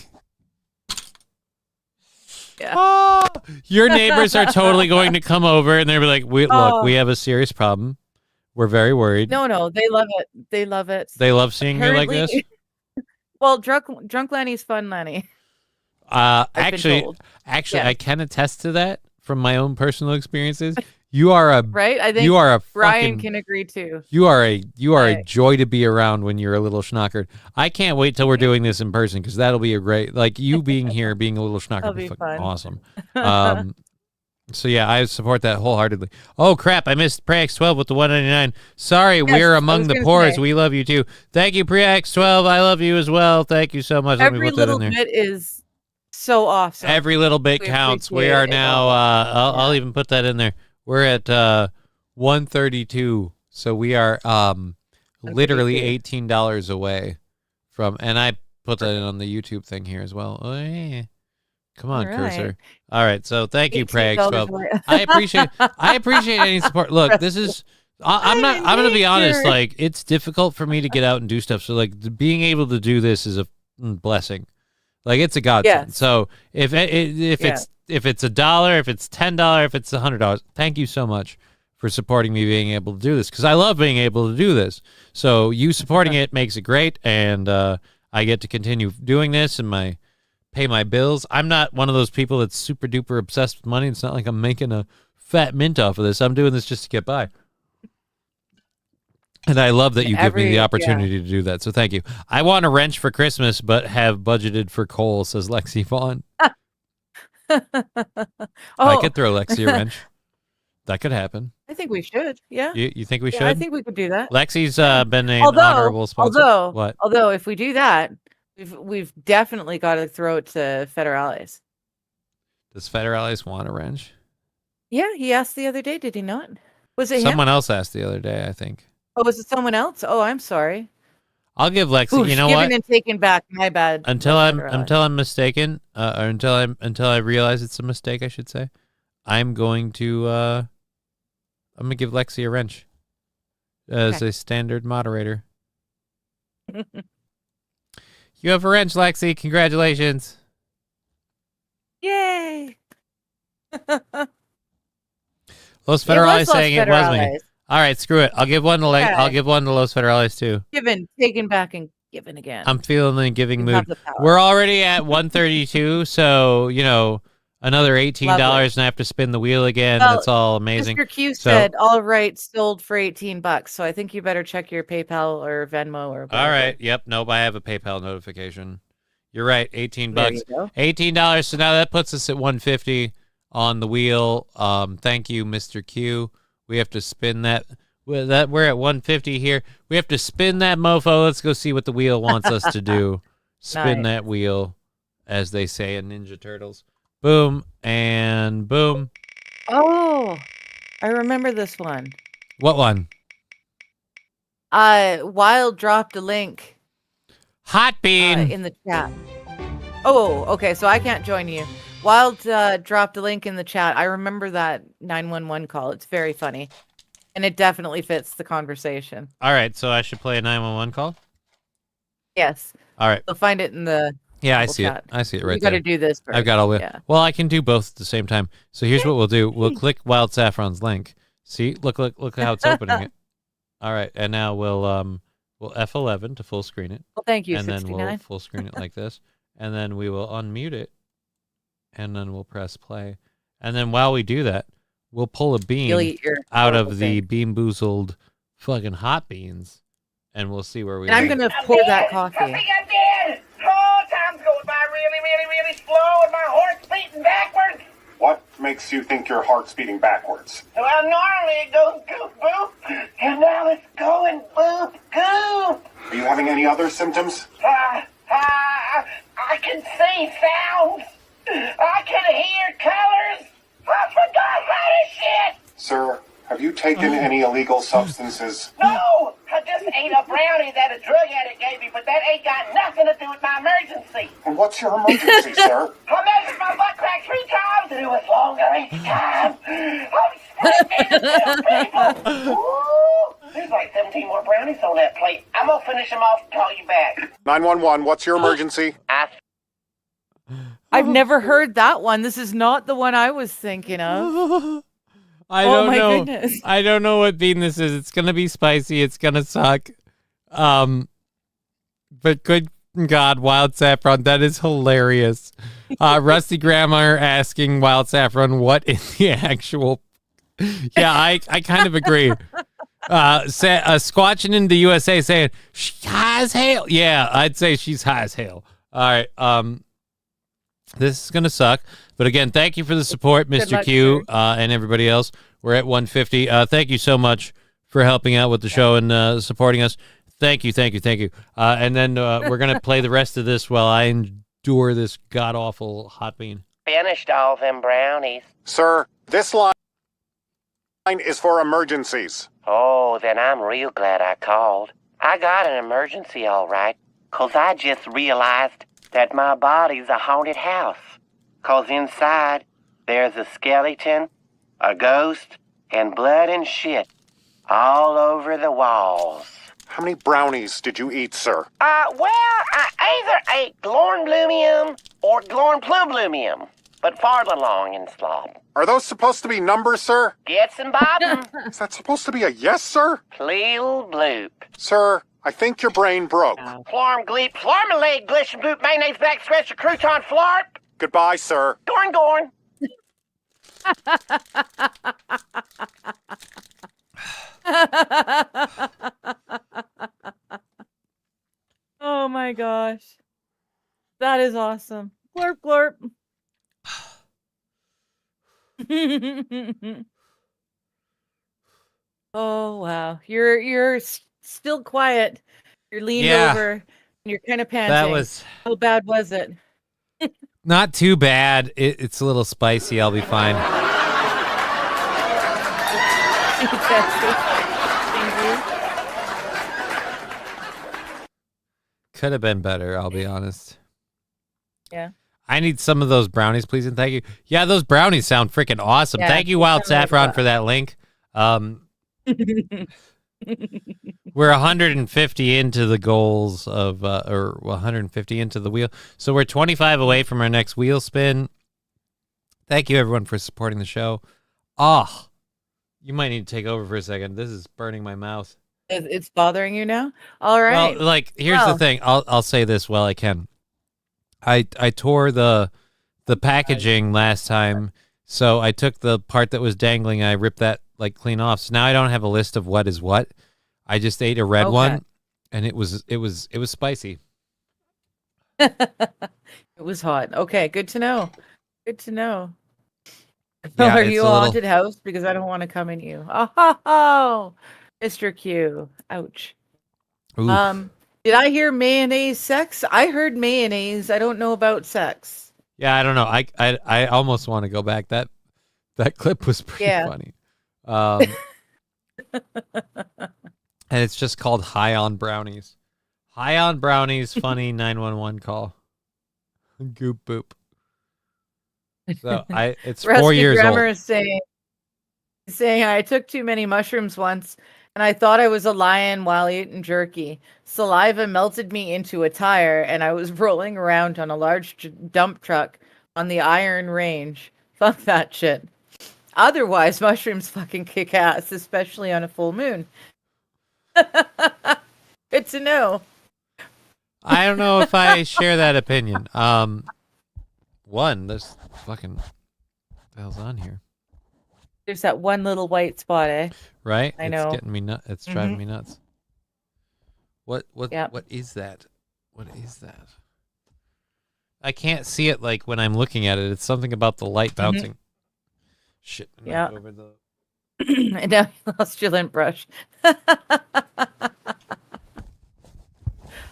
Yeah. Oh, your neighbors are totally going to come over, and they'll be like, look, we have a serious problem. We're very worried. No, they love it. They love it. They love seeing you like this? Well, drunk Lenny's fun, Lenny. Actually, yes. I can attest to that from my own personal experiences. You are a right. I think you are a Ryan can agree too. You are a joy to be around when you're a little schnockered. I can't wait till we're doing this in person because that'll be a great, like, you being here, being a little schnockered, That'll be be fucking fun. awesome. So yeah, I support that wholeheartedly. Oh crap, I missed Prex12 with the 199. Sorry, Yes, we're I among was the gonna poorest. say. We love you too. Thank you, Prex12. I love you as well. Thank you so much. Let me Every put that little in there. bit is so awesome. Every little bit We counts. We appreciate are it now. all. I'll even put that in there. We're at 132, so we are literally $18 away from. And I put that in on the YouTube thing here as well. Oh, yeah. Come on, All right. cursor. All right, so thank you, $18 Prex12. away. I appreciate any support. Look, this is. I'm gonna be honest. Like, it's difficult for me to get out and do stuff. So, like, being able to do this is a blessing. Like, it's a godsend. Yes. So if it's $1, if it's $10, if it's $100, thank you so much for supporting me being able to do this, because I love being able to do this. So you supporting it makes it great, and I get to continue doing this and pay my bills. I'm not one of those people that's super duper obsessed with money. It's not like I'm making a fat mint off of this. I'm doing this just to get by. And I love that you give me the opportunity to do that. So thank you. I want a wrench for Christmas, but have budgeted for coal, says Lexi Vaughn. I could throw Lexi a wrench. That could happen. I think we should. Yeah. You think we should? I think we could do that. Lexi's been an honorable sponsor. Although if we do that, we've definitely got to throw it to Federales. Does Federales want a wrench? Yeah, he asked the other day, did he not? Was it Someone him? else asked the other day, I think. Oh, was it someone else? Oh, I'm sorry. I'll give Lexi. Ooh, you know given what? and taken back. My bad. Until I'm mistaken, or until I realize it's a mistake, I should say. I'm going to give Lexi a wrench as a standard moderator. You have a wrench, Lexi. Congratulations. Yay. Los Federales saying it was me. Federales. All right, screw it. I'll give one to I'll give one to Los Federales too. Given, taken back, and given again. I'm feeling the giving You mood. have the power. We're already at 132, so another $18, and I have to spin the wheel again. Well, that's all amazing. Mr. Q said, all right, sold for $18. So I think you better check your PayPal or Venmo or whatever. All right. Yep. Nope. I have a PayPal notification. You're right. $18. There you go. $18. So now that puts us at 150 on the wheel. Thank you, Mr. Q. We have to spin that. We're at 150 here. We have to spin that mofo. Let's go see what the wheel wants us to do. Spin that wheel, as they say in Ninja Turtles. Boom and boom. Oh, I remember this one. What one? Wild dropped a link. Hot bean. In the chat. Oh, okay. So I can't join you. Wild dropped a link in the chat. I remember that 911 call. It's very funny. And it definitely fits the conversation. All right. So I should play a 911 call? Yes. All right. You'll find it in the Yeah, I see it. I see it right there. You got to do this first. I've got all the yeah. Well, I can do both at the same time. So here's what we'll do. We'll click Wild Saffron's link. See? Look how it's opening it. All right. And now we'll F11 to full screen it. Well, thank you, and 69. then we'll full screen it like this. And then we will unmute it. And then we'll press play. And then while we do that, we'll pull a bean out of the Bean Boozled fucking hot beans. And we'll see where we And I'm going to pour that coffee. I think I did. Oh, time's going by really, really, really slow and my heart's beating backwards. What makes you think your heart's beating backwards? Well, normally it goes goop boop, and now it's going boop goop. Are you having any other symptoms? I can see sounds. I can hear colors. I forgot how to shit. Sir, have you taken any illegal substances? No, I just ate a brownie that a drug addict gave me, but that ain't got nothing to do with my emergency. And what's your emergency, sir? I measured my butt crack 3 times, and it was longer each time. I'm spreading to people. Ooh, there's like 17 more brownies on that plate. I'm gonna finish them off and call you back. 911, what's your emergency? I've never heard that one. This is not the one I was thinking of. I don't know. Goodness. I don't know what bean this is. It's gonna be spicy. It's gonna suck. But good God, Wild Saffron, that is hilarious. Rusty Grammar asking Wild Saffron, what is the actual? Yeah, I kind of agree. Squatching in the USA saying she's high as hell. Yeah, I'd say she's high as hell. All right. This is going to suck. But again, thank you for the support, Mr. Q, and everybody else. We're at 150. Thank you so much for helping out with the show and supporting us. Thank you. And then we're going to play the rest of this while I endure this god-awful hot bean. Finished all them brownies. Sir, this line is for emergencies. Oh, then I'm real glad I called. I got an emergency all right, 'cause I just realized that my body's a haunted house. 'Cause inside, there's a skeleton, a ghost, and blood and shit all over the walls. How many brownies did you eat, sir? Well, I either ate Glornblumium or Glornplublumium, but farther along in slop. Are those supposed to be numbers, sir? Get some bobbin'. Is that supposed to be a yes, sir? Pleal bloop. Sir, I think your brain broke. Flarm gleep, flarmalade, glish and bloop, mayonnaise, back stretcher, crouton, flarp. Goodbye, sir. Gorn. Oh my gosh. That is awesome. Glorp, glorp. Oh wow. You're still quiet. You're leaned over and you're kind of panting. That was... How bad was it? Not too bad. It's a little spicy. I'll be fine. Could have been better, I'll be honest. Yeah. I need some of those brownies, please, and thank you. Yeah, those brownies sound freaking awesome. Yeah, Thank you, Wild Saffron, for that link. We're 150 into the goals of, or 150 into the wheel. So we're 25 away from our next wheel spin. Thank you, everyone, for supporting the show. Oh, you might need to take over for a second. This is burning my mouth. It's bothering you now? All right. Well, like, here's the thing. I'll say this while I can. I tore the packaging last time, so I took the part that was dangling. I ripped that like clean off. So now I don't have a list of what is what. I just ate a red one, and it was spicy. It was hot. Okay, good to know. Good to know. Yeah, Are it's you a a little- haunted house? Because I don't want to come in you. Oh, Mr. Q. Ouch. Oof. Did I hear mayonnaise sex? I heard mayonnaise. I don't know about sex. Yeah, I don't know. I almost want to go back. That clip was pretty funny. And it's just called High on Brownies. High on Brownies, funny 911 call. Goop boop. So it's 4 years Grammar old. is saying I took too many mushrooms once and I thought I was a lion while eating jerky. Saliva melted me into a tire and I was rolling around on a large dump truck on the Iron Range. Fuck that shit. Otherwise, mushrooms fucking kick ass, especially on a full moon. Good to know. I don't know if I share that opinion. There's fucking what the hell's on here? There's that one little white spot, eh? Right? I know. It's getting me nuts. It's driving me nuts. What is that? What is that? I can't see it like when I'm looking at it. It's something about the light bouncing. Shit. Yeah. Over the... And now you lost your lint brush.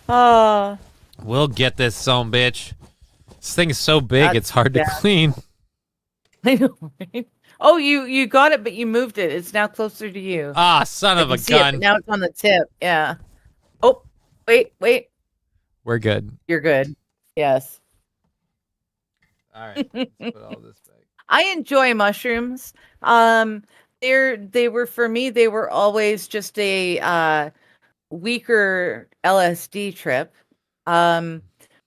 Oh. We'll get this son bitch. This thing is so big, it's hard to clean. I know, right? Oh, you got it, but you moved it. It's now closer to you. Ah, son of a gun. Now it's on the tip. Yeah. Oh, wait. We're good. You're good. Yes. All right. Let's put all this back. I enjoy mushrooms. They were for me. They were always just a weaker LSD trip.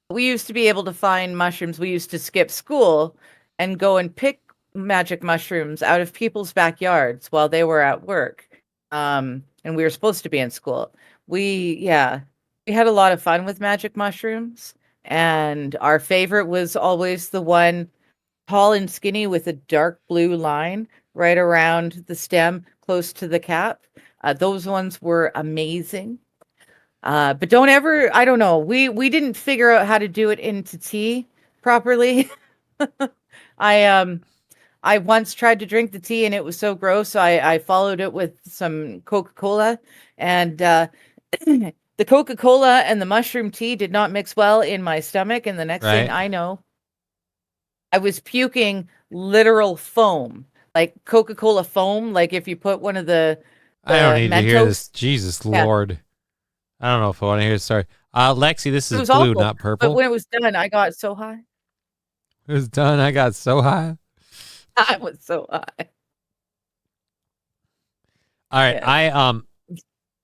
We used to be able to find mushrooms. We used to skip school and go and pick magic mushrooms out of people's backyards while they were at work. And we were supposed to be in school. We had a lot of fun with magic mushrooms. And our favorite was always the one tall and skinny with a dark blue line right around the stem close to the cap. Those ones were amazing. But don't ever, I don't know. We didn't figure out how to do it into tea properly. I once tried to drink the tea and it was so gross. So I followed it with some Coca-Cola, and the Coca-Cola and the mushroom tea did not mix well in my stomach. And the next thing I know, I was puking literal foam, like Coca-Cola foam. Like if you put one of the I don't need Mentos. to hear this. Jesus Lord. I don't know if I want to hear this. Sorry. Lexi, this is blue, awful, not purple. But when it was done, I got so high. It was done. I got so high. I was so high. All right. Yeah.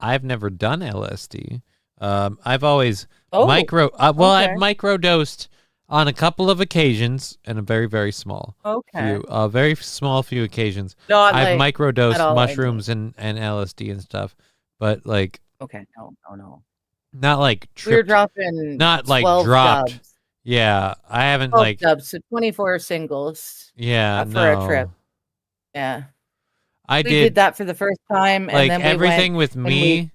I've never done LSD. I've always I've microdosed on a couple of occasions and a very, very small very small few occasions. I've microdosed mushrooms and LSD and stuff, but like no. Not like we're dropping not like dropped. Dubs. Yeah, I haven't 12 like dubs, so 24 singles. Yeah, for a trip. Yeah, we did that for the first time, and like then everything with me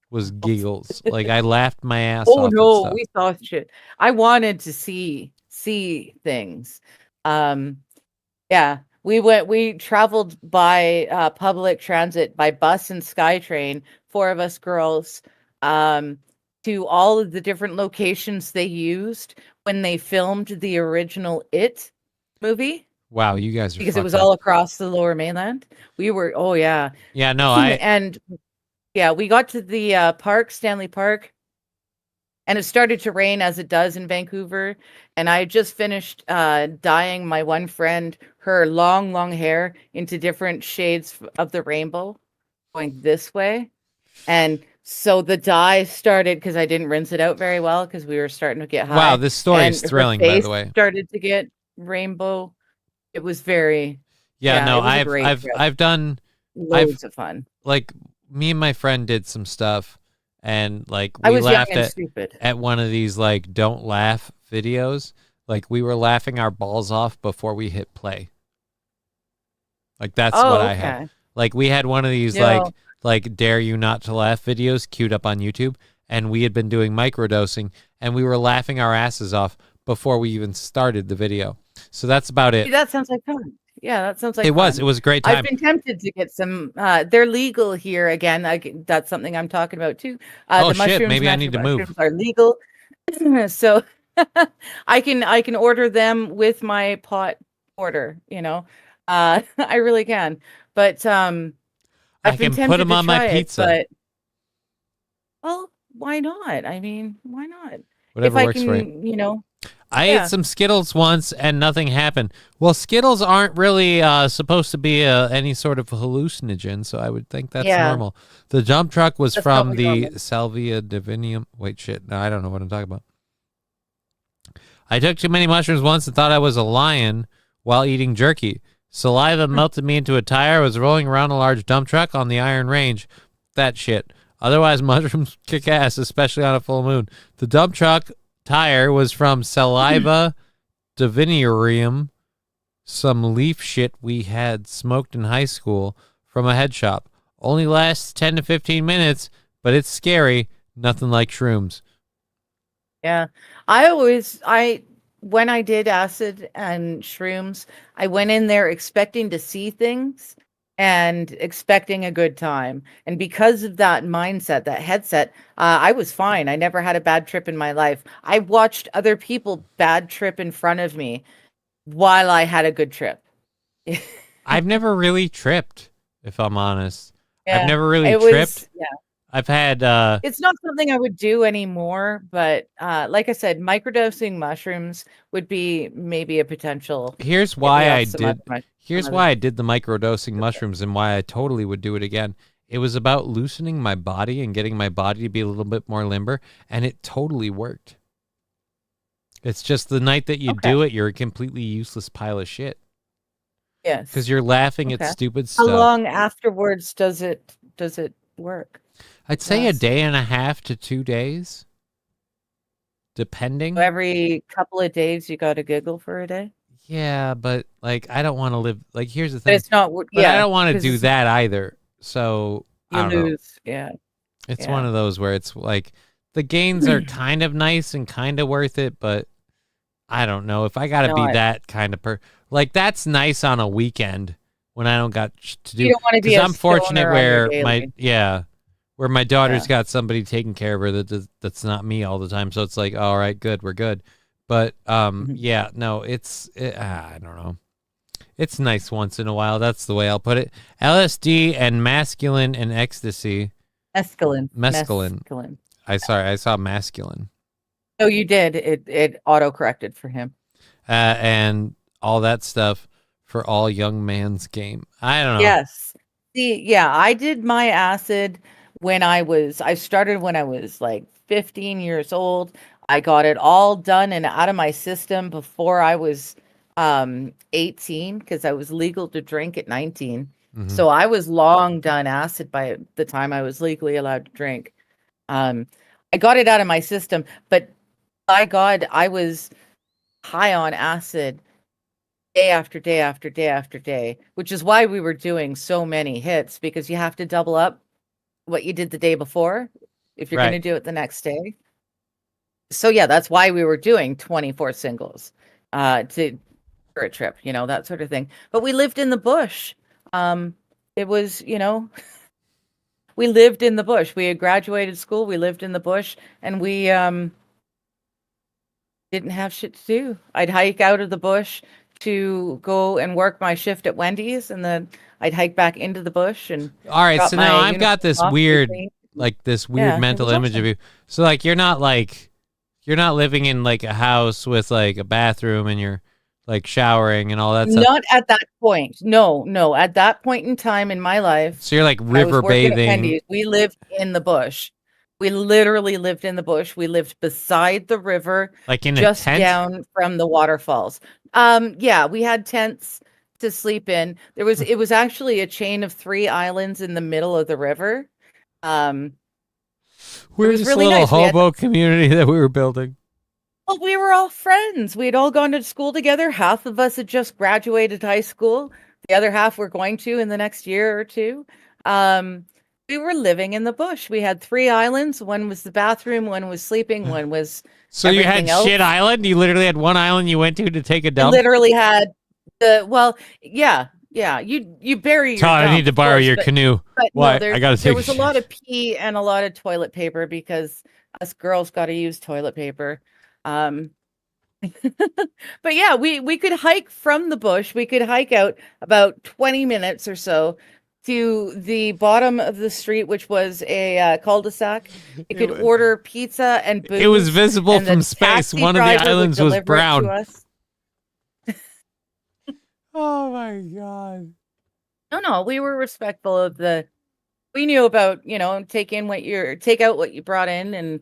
was giggles. Like I laughed my ass off. Oh no, we saw shit. I wanted to see things. Yeah, we traveled by public transit, by bus and SkyTrain. 4 of us girls. To all of the different locations they used when they filmed the original It movie. Wow, you guys are because it was all across the Lower Mainland. We were we got to the park, Stanley Park, And it started to rain as it does in Vancouver. And I just finished dyeing my one friend, her long hair into different shades of the rainbow going this way. And so the dye started, because I didn't rinse it out very well because we were starting to get high. Wow, this story is and her thrilling, by face the way. started to get rainbow. It was very no, it was a great trip. I've done loads of fun. Like me and my friend did some stuff, and like I we was young laughed and stupid. at one of these like don't laugh videos. Like we were laughing our balls off before we hit play. Like that's what I had. Like we had one of these like dare you not to laugh videos queued up on YouTube, and we had been doing microdosing, and we were laughing our asses off before we even started the video. So that's about it. That sounds like fun. Yeah, that sounds like it fun. was. It was a great time. I've been tempted to get some. They're legal here again. That's something I'm talking about too. Oh the shit! mushrooms, Maybe I need to move. Are legal, so I can order them with my pot order. You know, I really can. But I've been tempted put them to on try my pizza. But well, why not? I mean, why not? Whatever if works I can, for you. you know. I ate some Skittles once and nothing happened. Well, Skittles aren't really supposed to be any sort of hallucinogen, so I would think that's normal. The dump truck was from the normal. Salvia divinium. Wait, shit. No, I don't know what I'm talking about. I took too many mushrooms once and thought I was a lion while eating jerky. Saliva melted me into a tire. I was rolling around a large dump truck on the Iron Range. That shit. Otherwise, mushrooms kick ass, especially on a full moon. The dump truck tire was from Saliva divinarium, some leaf shit we had smoked in high school from a head shop. Only lasts 10 to 15 minutes, but it's scary. Nothing like shrooms. Yeah. When I did acid and shrooms, I went in there expecting to see things and expecting a good time. And because of that mindset, that headset, I was fine. I never had a bad trip in my life. I watched other people bad trip in front of me while I had a good trip. I've never really tripped, if I'm honest. Yeah, I've never really tripped. I've had it's not something I would do anymore, but like I said, microdosing mushrooms would be maybe a potential. Here's why I did the microdosing mushrooms and why I totally would do it again. It was about loosening my body and getting my body to be a little bit more limber, and it totally worked. It's just the night that you do it, you're a completely useless pile of shit. Yes. Because you're laughing at stupid stuff. How long afterwards does it work? I'd say a day and a half to 2 days, depending. So every couple of days, you got to giggle for a day. Yeah, but like I don't want to live. Like here's the thing. But it's not. But I don't want to do that either. So you I don't lose. Know. Yeah. It's one of those where it's like the gains are kind of nice and kind of worth it, but I don't know if I got to be that kind of like that's nice on a weekend when I don't got to do. You don't want to be. I'm fortunate where where my daughter's got somebody taking care of her that's not me all the time. So it's like, all right, good, we're good. But I don't know. It's nice once in a while. That's the way I'll put it. LSD and masculine and ecstasy. Mescaline. I saw masculine. Oh, you did. It auto-corrected for him. And all that stuff for all young man's game. I don't know. Yes. I did my acid I started when I was like 15 years old. I got it all done and out of my system before I was 18 because I was legal to drink at 19. Mm-hmm. So I was long done acid by the time I was legally allowed to drink. I got it out of my system, but by God, I was high on acid day after day after day after day, which is why we were doing so many hits because you have to double up what you did the day before if you're going to do it the next day. So yeah, that's why we were doing 24 singles for a trip, that sort of thing. But we lived in the bush. It was, we lived in the bush. We had graduated school. We lived in the bush, and we didn't have shit to do. I'd hike out of the bush to go and work my shift at Wendy's, and then I'd hike back into the bush. And all right, so now I've got this weird mental image of you. So like you're not like You're not living in like a house with like a bathroom and you're like showering and all that stuff. Not at that point. No. At that point in time in my life, So you're like I was river working at bathing. Wendy's. We lived in the bush. We literally lived in the bush. We lived beside the river, Like in a just tent? down from the waterfalls. Yeah, we had tents to sleep in. It was actually a chain of 3 islands in the middle of the river. We're was just really a little nice. We had hobo community that we were building. Well, we were all friends. We'd all gone to school together. Half of us had just graduated high school. The other half were going to in the next year or two. We were living in the bush. We had 3 islands. One was the bathroom, one was sleeping, one was So you had everything else. shit island? You literally had one island you went to take a We dump? literally had yeah. You bury your Todd, dump, I need to of borrow course, your but- canoe. But Why? no, I gotta there take was a a lot of pee and a lot of toilet paper because us girls got to use toilet paper. But yeah, we could hike from the bush. We could hike out about 20 minutes or so to the bottom of the street, which was a cul-de-sac. You could order pizza and booze. It was visible and the from space. taxi One of the driver would islands was deliver it to brown. us. Oh my god. No, we were respectful of we knew about, take out what you brought in, and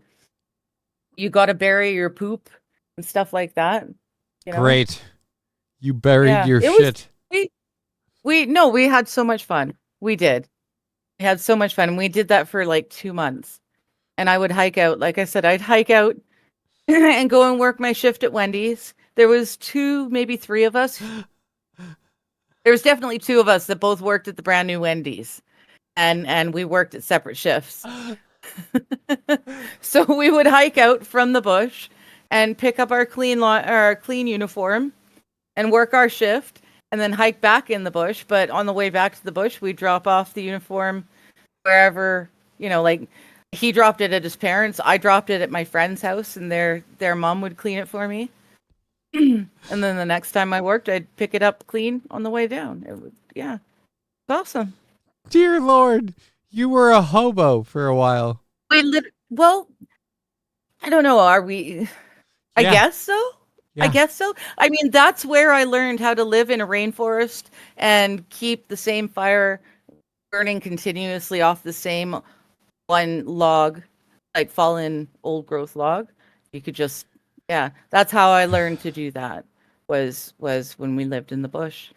you got to bury your poop and stuff like that. Great. You buried Yeah, your it was- shit. we had so much fun. We did. We had so much fun. And we did that for like 2 months. And I would hike out. Like I said, I'd hike out and go and work my shift at Wendy's. There was 2, maybe 3 of us. There was definitely 2 of us that both worked at the brand new Wendy's. And we worked at separate shifts. So we would hike out from the bush and pick up our clean uniform and work our shift and then hike back in the bush. But on the way back to the bush, we'd drop off the uniform wherever, like he dropped it at his parents. I dropped it at my friend's house, and their mom would clean it for me. And then the next time I worked, I'd pick it up clean on the way down. It's awesome. Dear Lord, you were a hobo for a while. Well, I don't know. Are we? I Yeah. guess so. Yeah. I guess so. I mean, that's where I learned how to live in a rainforest and keep the same fire burning continuously off the same one log, like fallen old growth log. You could just, that's how I learned to do that. Was when we lived in the bush.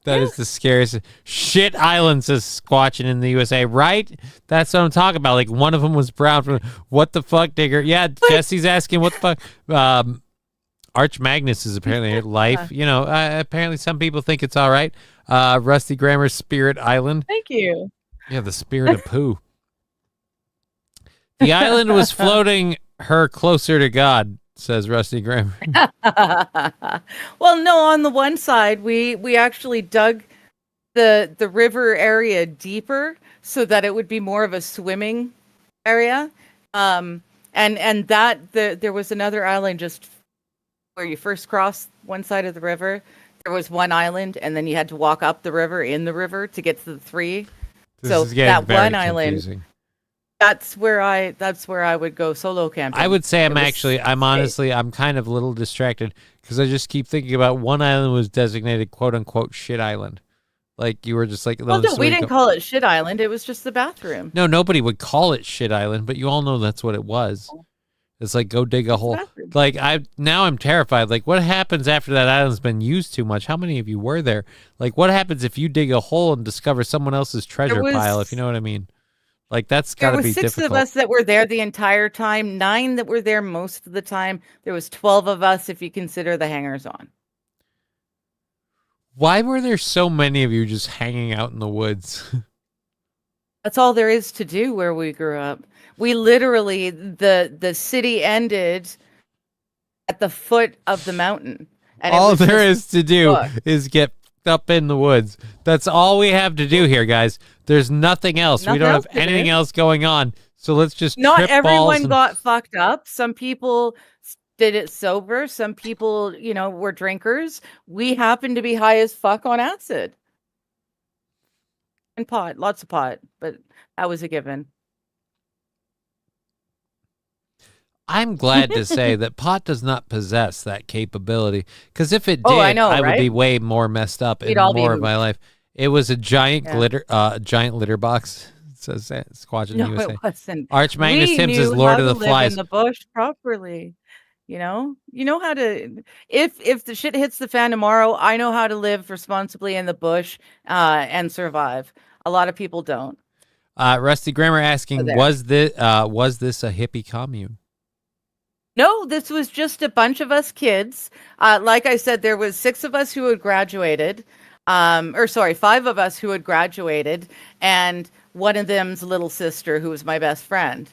That is the scariest. Shit island, says Squatching in the USA, right? That's what I'm talking about. Like, one of them was brown. From what the fuck, Digger? Yeah, Jesse's asking what the fuck. Arch Magnus is apparently life. Apparently some people think it's all right. Rusty Grammer's Spirit Island. Thank you. Yeah, the spirit of poo. The island was floating her closer to God, says Rusty Grammer. Well, no, on the one side, we actually dug the river area deeper so that it would be more of a swimming area. And that there was another island just where you first cross one side of the river. There was one island, and then you had to walk up the river in the river to get to the 3. This is getting that very one island, confusing. that's where I would go solo camping. I would say I'm safe. I'm kind of a little distracted because I just keep thinking about one island was designated quote unquote shit island. Like you were just like, Well, no, we didn't call it shit island. It was just the bathroom. No, nobody would call it shit island, but you all know that's what it was. It's like go dig a hole. Like I'm terrified. Like what happens after that island's been used too much? How many of you were there? Like what happens if you dig a hole and discover someone else's treasure pile? If you know what I mean. Like that's got to be difficult. There were 6 of us that were there the entire time. 9 that were there most of the time. There was 12 of us if you consider the hangers on. Why were there so many of you just hanging out in the woods? That's all there is to do where we grew up. We literally, the city ended at the foot of the mountain. And all there is to do is get up in the woods. That's all we have to do here, guys. There's nothing else. We don't have anything else going on. So let's just Not everyone and... got fucked up. Some people did it sober. Some people, were drinkers. We happened to be high as fuck on acid. And pot, lots of pot, but that was a given. I'm glad to say that pot does not possess that capability. Because if it did, I know, I would be right? way more messed up We'd in all be more of my hooped. life. It was a giant Yeah. giant litter box. It says that, Squatch in the No, USA. it wasn't. Arch Magnus We Timms knew is Lord how of to the live in Flies. the bush properly. You know how to. If the shit hits the fan tomorrow, I know how to live responsibly in the bush and survive. A lot of people don't. Rusty Grammer So asking, there. was this a hippie commune? No, this was just a bunch of us kids. Like I said, there was 6 of us who had graduated. Or sorry, 5 of us who had graduated, and one of them's little sister who was my best friend.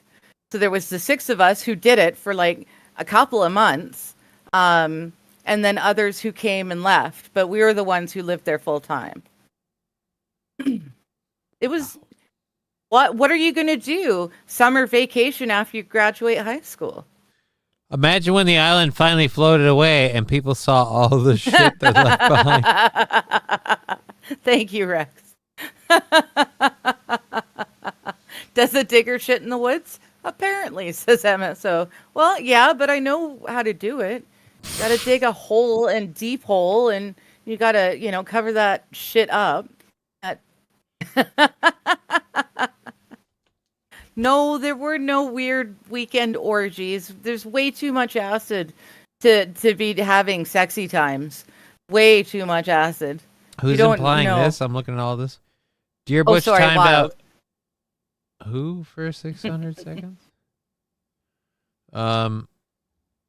So there was the 6 of us who did it for like a couple of months. And then others who came and left, but we were the ones who lived there full time. It was what are you going to do summer vacation after you graduate high school? Imagine when the island finally floated away and people saw all the shit that left behind. Thank you, Rex. Does the digger shit in the woods? Apparently, says Emma. So, well, yeah, but I know how to do it. Got to dig a hole and deep hole, and you got to, cover that shit up. No, there were no weird weekend orgies. There's way too much acid to be having sexy times. Way too much acid. Who's implying this? I'm looking at all this. Dear Butch timed out who for 600 seconds?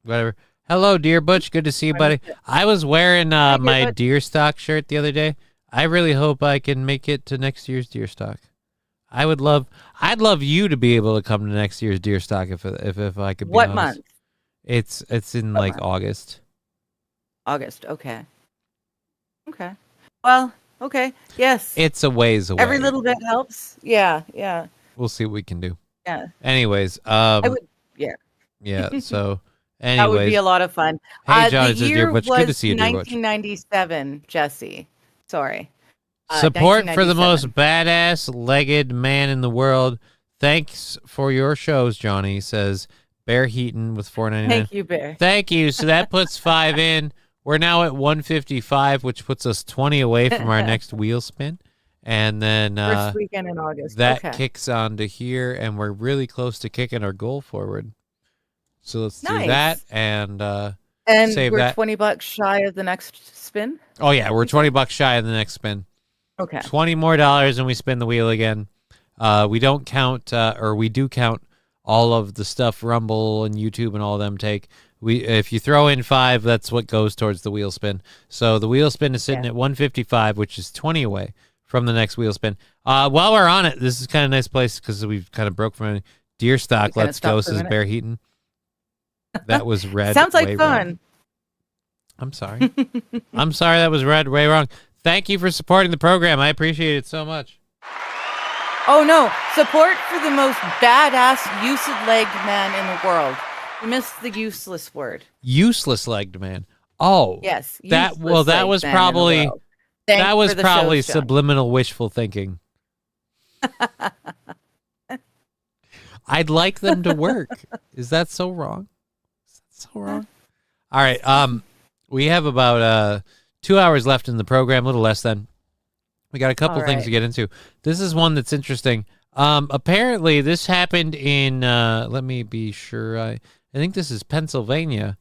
Whatever. Hello, Dear Butch. Good to see you, buddy. I was wearing my Deer Stock shirt the other day. I really hope I can make it to next year's Deer Stock. I'd love you to be able to come to next year's Deer Stock if I could be What honest. month? It's in like August. August. Okay. Well, okay. Yes. It's a ways away. Every little bit helps. Yeah. We'll see what we can do. Yeah. Anyways, I would. Yeah. yeah. So, anyways, that would be a lot of fun. Hey, John, the it says year Dear Butch. was Good to see you, Dear Butch. 1997. Jesse. Sorry. Support for the 1997. most badass legged man in the world. Thanks for your shows, Johnny, says Bear Heaton with $4.99. Thank you, Bear. Thank you. So that puts 5 in. We're now at 155, which puts us 20 away from our next wheel spin. And then First weekend in August. that Okay. kicks on to here, and we're really close to kicking our goal forward. So let's do Nice. that and save we're that. $20 shy of the next spin. Oh, yeah, we're $20 shy of the next spin. Okay. $20 more and we spin the wheel again. We don't count, or we do count all of the stuff Rumble and YouTube and all of them take. If you throw in 5, that's what goes towards the wheel spin. So the wheel spin is sitting at 155, which is 20 away from the next wheel spin. While we're on it, this is kind of a nice place because we've kind of broke from Deer Stock. Let's go, says Bear Heaton. That was red. Sounds like way fun. wrong. I'm sorry. I'm sorry that was read way wrong. Thank you for supporting the program. I appreciate it so much. Oh, no. Support for the most badass, useless-legged man in the world. You missed the useless word. Useless-legged man. Oh. Yes. That was probably subliminal wishful thinking. I'd like them to work. Is that so wrong? All right. We have about 2 hours left in the program, a little less than. We got a couple things to get into. This is one that's interesting. Apparently, this happened in, let me be sure. I think this is Pennsylvania.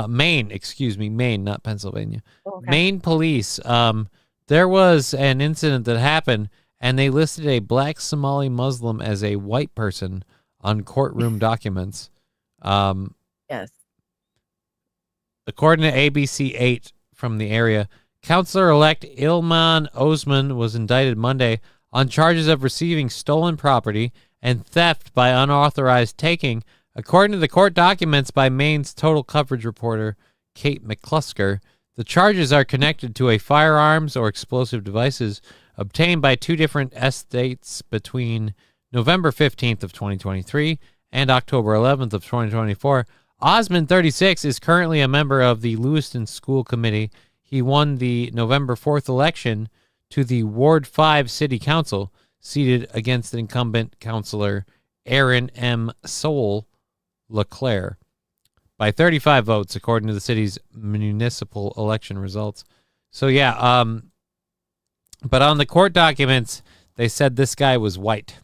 Maine, Maine, not Pennsylvania. Okay. Maine police. There was an incident that happened, and they listed a black Somali Muslim as a white person on courtroom documents. Yes. According to ABC 8 from the area, Councilor-elect Ilman Osman was indicted Monday on charges of receiving stolen property and theft by unauthorized taking, according to the court documents by Maine's Total Coverage reporter Kate McClusker. The charges are connected to a firearms or explosive devices obtained by 2 different estates between November 15th of 2023 and October 11th of 2024. Osman, 36, is currently a member of the Lewiston School Committee. He won the November 4th election to the Ward 5 City Council, seated against incumbent councilor Aaron M. Soul LeClaire. by 35 votes, according to the city's municipal election results. So, yeah, but on the court documents, they said this guy was white.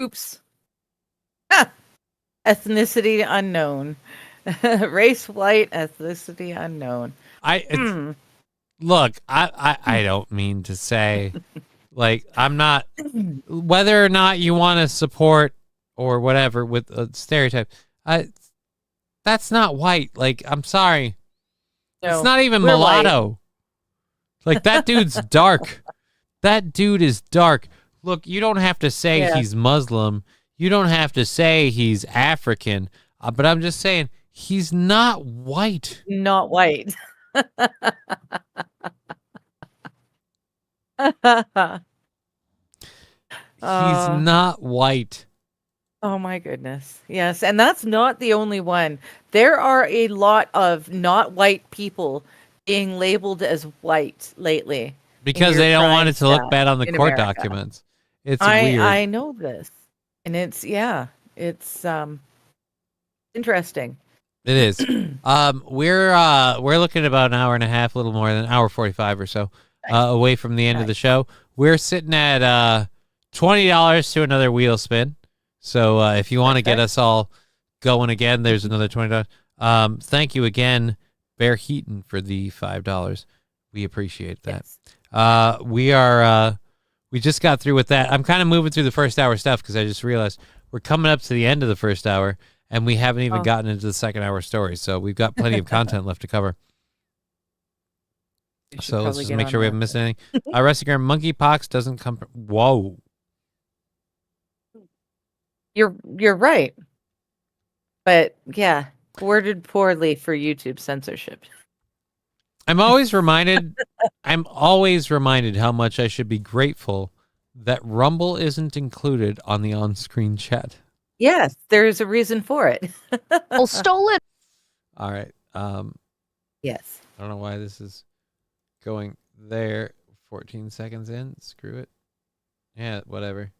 Oops. Ethnicity unknown. Race white, ethnicity unknown. Look, I don't mean to say, like, I'm not, whether or not you want to support or whatever with a stereotype, that's not white. Like, I'm sorry. No, it's not even mulatto. White. Like, that dude's dark. That dude is dark. Look, you don't have to say he's Muslim. You don't have to say he's African. But I'm just saying, he's not white. Not white. He's not white. Oh my goodness. Yes, and that's not the only one. There are a lot of not white people being labeled as white lately. Because they don't want it to look bad on the court documents. It's weird. I know this. And it's interesting. It is. We're looking at about an hour and a half, a little more than an hour 45 or so, away from the end of the show. We're sitting at $20 to another wheel spin. So if you want to get us all going again, there's another $20. Thank you again, Bear Heaton, for the $5. We appreciate that. Yes. We just got through with that. I'm kind of moving through the first hour stuff because I just realized we're coming up to the end of the first hour. And we haven't even gotten into the second hour story, so we've got plenty of content left to cover. So let's just make sure we haven't missed anything. Rusty Graham, monkeypox doesn't come from... Whoa. You're right. But, yeah, worded poorly for YouTube censorship. I'm always reminded how much I should be grateful that Rumble isn't included on the on-screen chat. Yes, there's a reason for it. Well, stole it. All right. Yes. I don't know why this is going there. 14 seconds in. Screw it. Yeah, whatever.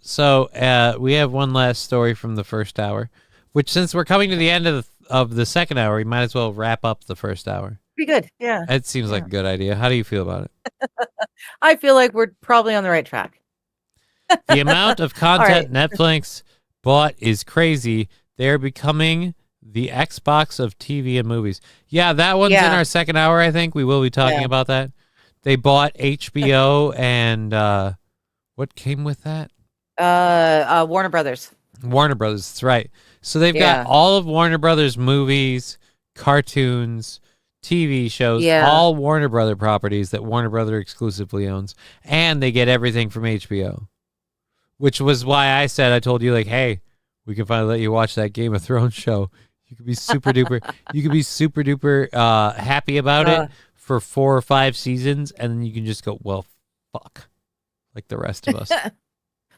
So we have one last story from the first hour, which since we're coming to the end of the second hour, we might as well wrap up the first hour. Pretty good. Yeah. It seems like a good idea. How do you feel about it? I feel like we're probably on the right track. The amount of content Netflix bought is crazy. They're becoming the Xbox of TV and movies. Yeah, that one's in our second hour, I think. We will be talking about that. They bought HBO and what came with that? Warner Brothers. Warner Brothers, that's right. So they've got all of Warner Brothers movies, cartoons, TV shows, all Warner Brother properties that Warner Brother exclusively owns. And they get everything from HBO. Which was why I told you, like, hey, we can finally let you watch that Game of Thrones show. You could be super duper happy about it for 4 or 5 seasons, and then you can just go, well, fuck, like the rest of us.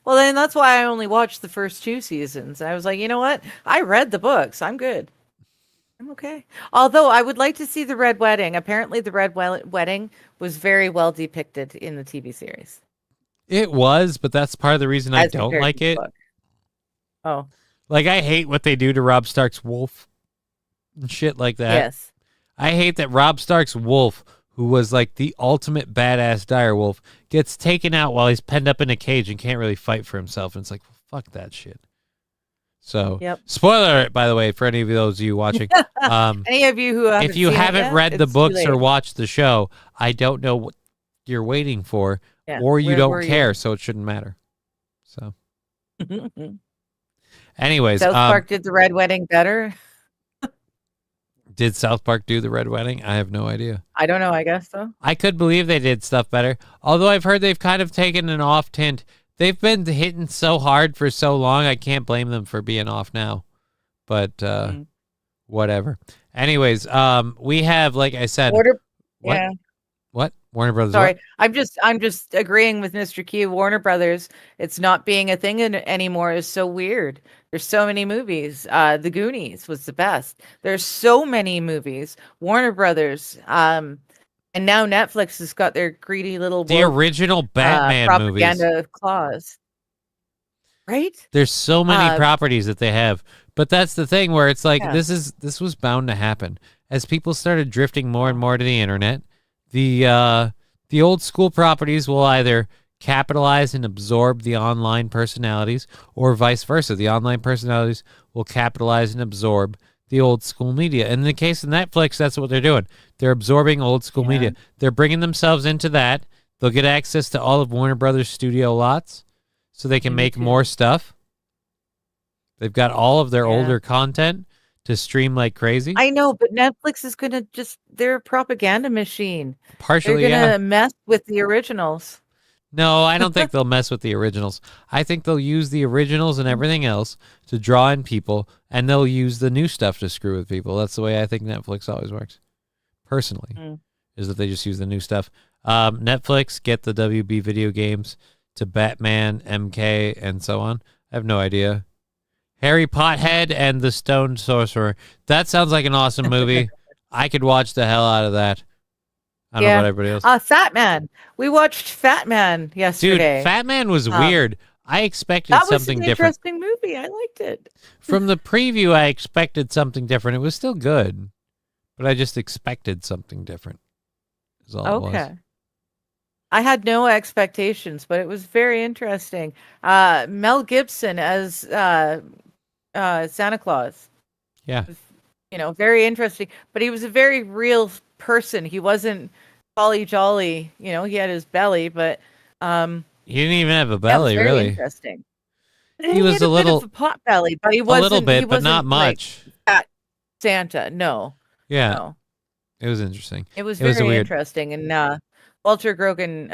Well, then that's why I only watched the first 2 seasons. I was like, you know what? I read the books. I'm good. I'm okay. Although I would like to see the Red Wedding. Apparently, the Red Wedding was very well depicted in the TV series. It was, but that's part of the reason I don't like it. Oh. Like, I hate what they do to Robb Stark's wolf and shit like that. Yes. I hate that Robb Stark's wolf, who was like the ultimate badass dire wolf, gets taken out while he's penned up in a cage and can't really fight for himself. And it's like, well, fuck that shit. So, spoiler alert, by the way, for any of those of you watching. Any of you who haven't if you haven't read the books or watched the show, I don't know what you're waiting for. Yeah. Or you don't care, so it shouldn't matter. So, anyways, South Park did the Red Wedding better. Did South Park do the Red Wedding? I have no idea. I don't know. I guess so. I could believe they did stuff better. Although I've heard they've kind of taken an off tint. They've been hitting so hard for so long. I can't blame them for being off now. But whatever. Anyways, we have, like I said, What? Warner Brothers. Sorry, what? I'm just agreeing with Mr. Q. Warner Brothers, it's not being a thing anymore is so weird. There's so many movies. The Goonies was the best. There's so many movies. Warner Brothers, and now Netflix has got their greedy little original Batman propaganda movies. clause. Right? There's so many properties that they have But that's the thing where it's like Yeah. this was bound to happen as people started drifting more and more to the internet. The old school properties will either capitalize and absorb the online personalities, or vice versa. The online personalities will capitalize and absorb the old school media. In the case of Netflix, that's what they're doing. They're absorbing old school media. They're bringing themselves into that. They'll get access to all of Warner Brothers studio lots so they can make more stuff. They've got all of their older content to stream like crazy. I know, but Netflix is going to they're a propaganda machine. Partially, they're going to mess with the originals. No, I don't think they'll mess with the originals. I think they'll use the originals and everything else to draw in people, and they'll use the new stuff to screw with people. That's the way I think Netflix always works. Personally, is that they just use the new stuff. Netflix, get the WB video games to Batman, MK, and so on. I have no idea. Harry Pothead and the Stoned Sorcerer. That sounds like an awesome movie. I could watch the hell out of that. I don't know about everybody else. Fat Man. We watched Fat Man yesterday. Dude, Fat Man was weird. I expected something different. That was an interesting movie. I liked it. From the preview, I expected something different. It was still good, but I just expected something different. Is all it was. I had no expectations, but it was very interesting. Mel Gibson as Santa Claus. Yeah. Very interesting. But he was a very real person. He wasn't holly jolly. He had his belly, but he didn't even have a belly, very really. Interesting. He was had a little bit of a pot belly, but he wasn't a little bit, he but not wasn't, much. Fat Santa, no. Yeah. No. It was interesting. It was very interesting, and Walter Grogan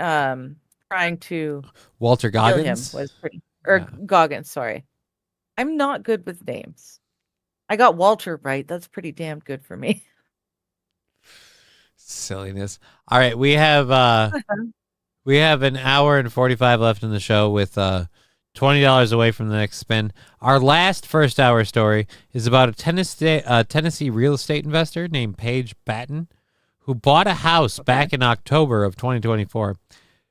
trying to Walter Goggins kill him was pretty, Goggins. Sorry, I'm not good with names. I got Walter right. That's pretty damn good for me. Silliness. All right, we have an hour and 45 left in the show with $20 away from the next spin. Our last first hour story is about a Tennessee real estate investor named Paige Batten, who bought a house back in October of 2024.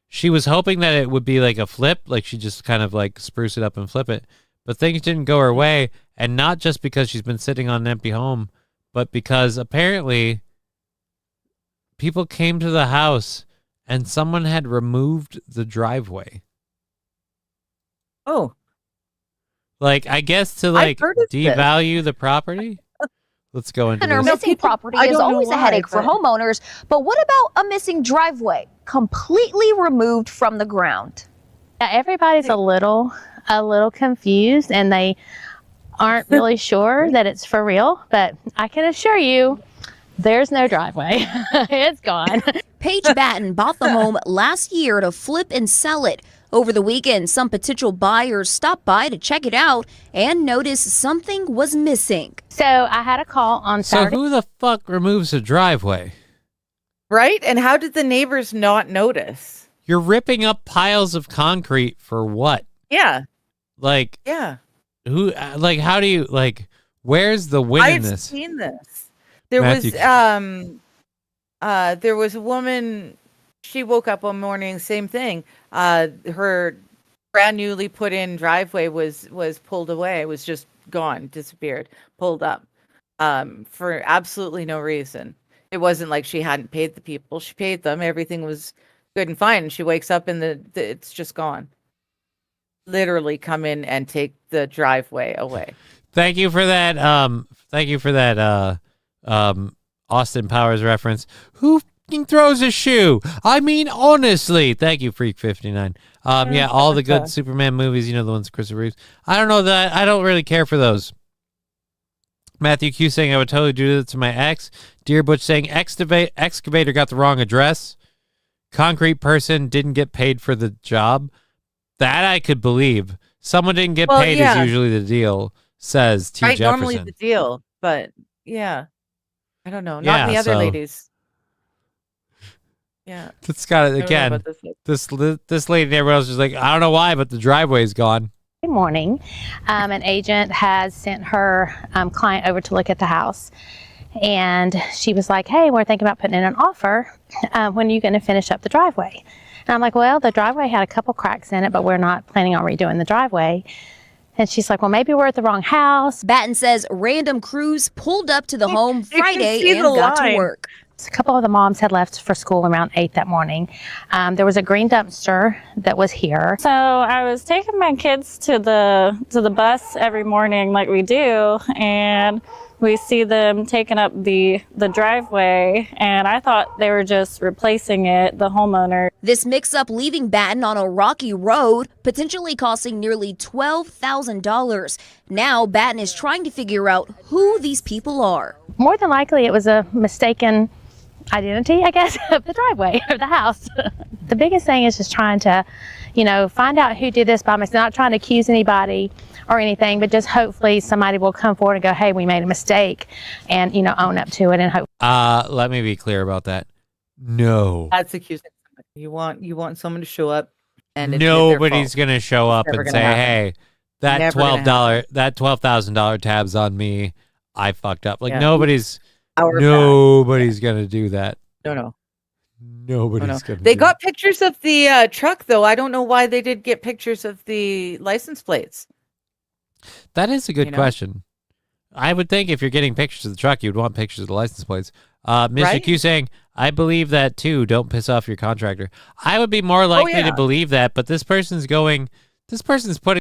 She was hoping that it would be like a flip, like she just kind of like spruce it up and flip it. But things didn't go her way, and not just because she's been sitting on an empty home, but because apparently people came to the house and someone had removed the driveway. Oh. Like, I guess to like devalue the property? Let's go into And our this. missing property is always a headache for homeowners, but what about a missing driveway completely removed from the ground? Yeah, everybody's a little confused, and they aren't really sure that it's for real, but I can assure you there's no driveway. It's gone. Paige Batten bought the home last year to flip and sell it. Over the weekend, some potential buyers stopped by to check it out and noticed something was missing. So I had a call on Saturday. So who the fuck removes a driveway? Right? And how did the neighbors not notice? You're ripping up piles of concrete for what? Yeah. Like, yeah. Who? Like, how do you like? Where's the win in I've this? seen this. There was a woman. She woke up one morning. Same thing. Her brand newly put in driveway was pulled away. It was just gone, disappeared, pulled up, for absolutely no reason. It wasn't like she hadn't paid the people. She paid them. Everything was good and fine. She wakes up and it's just gone. Literally come in and take the driveway away. Thank you for that. Austin Powers reference. Who fucking throws a shoe? I mean, honestly. Thank you, Freak 59. Yeah, all the good Superman movies. You know, the ones with Christopher Reeves. I don't know that. I don't really care for those. Matthew Q saying I would totally do that to my ex. Dear Butch saying excavator got the wrong address. Concrete person didn't get paid for the job. That I could believe. Someone didn't get paid is usually the deal, says T. Right, Jefferson. normally the deal, but yeah. I don't know. Not the other ladies. Yeah. It's got it again. This lady and everyone else is like, I don't know why, but the driveway's gone. Good morning. An agent has sent her client over to look at the house. And she was like, hey, we're thinking about putting in an offer. When are you going to finish up the driveway? And I'm like, well, the driveway had a couple cracks in it, but we're not planning on redoing the driveway. And she's like, well, maybe we're at the wrong house. Batten says random crews pulled up to the home Friday see and the got to line. work. A couple of the moms had left for school around 8 that morning. There was a green dumpster that was here. So I was taking my kids to the bus every morning like we do, and we see them taking up the driveway, and I thought they were just replacing it, the homeowner. This mix-up leaving Batten on a rocky road, potentially costing nearly $12,000. Now Batten is trying to figure out who these people are. More than likely, it was a mistaken identity, I guess, of the driveway of the house. The biggest thing is just trying to, find out who did this by mistake. Not trying to accuse anybody or anything, but just hopefully somebody will come forward and go, hey, we made a mistake, and, own up to it and hope. Let me be clear about that. No. That's accusing somebody. You want someone to show up, and nobody's going to show up and say, happen. hey, that $12,000 tab's on me. I fucked up. Like, nobody's going to do that. No. Nobody's going to They got pictures of the truck, though. I don't know why they did get pictures of the license plates. That is a good question. I would think if you're getting pictures of the truck, you'd want pictures of the license plates. Mr. Right? Q saying, I believe that too. Don't piss off your contractor. I would be more likely to believe that, but this person's putting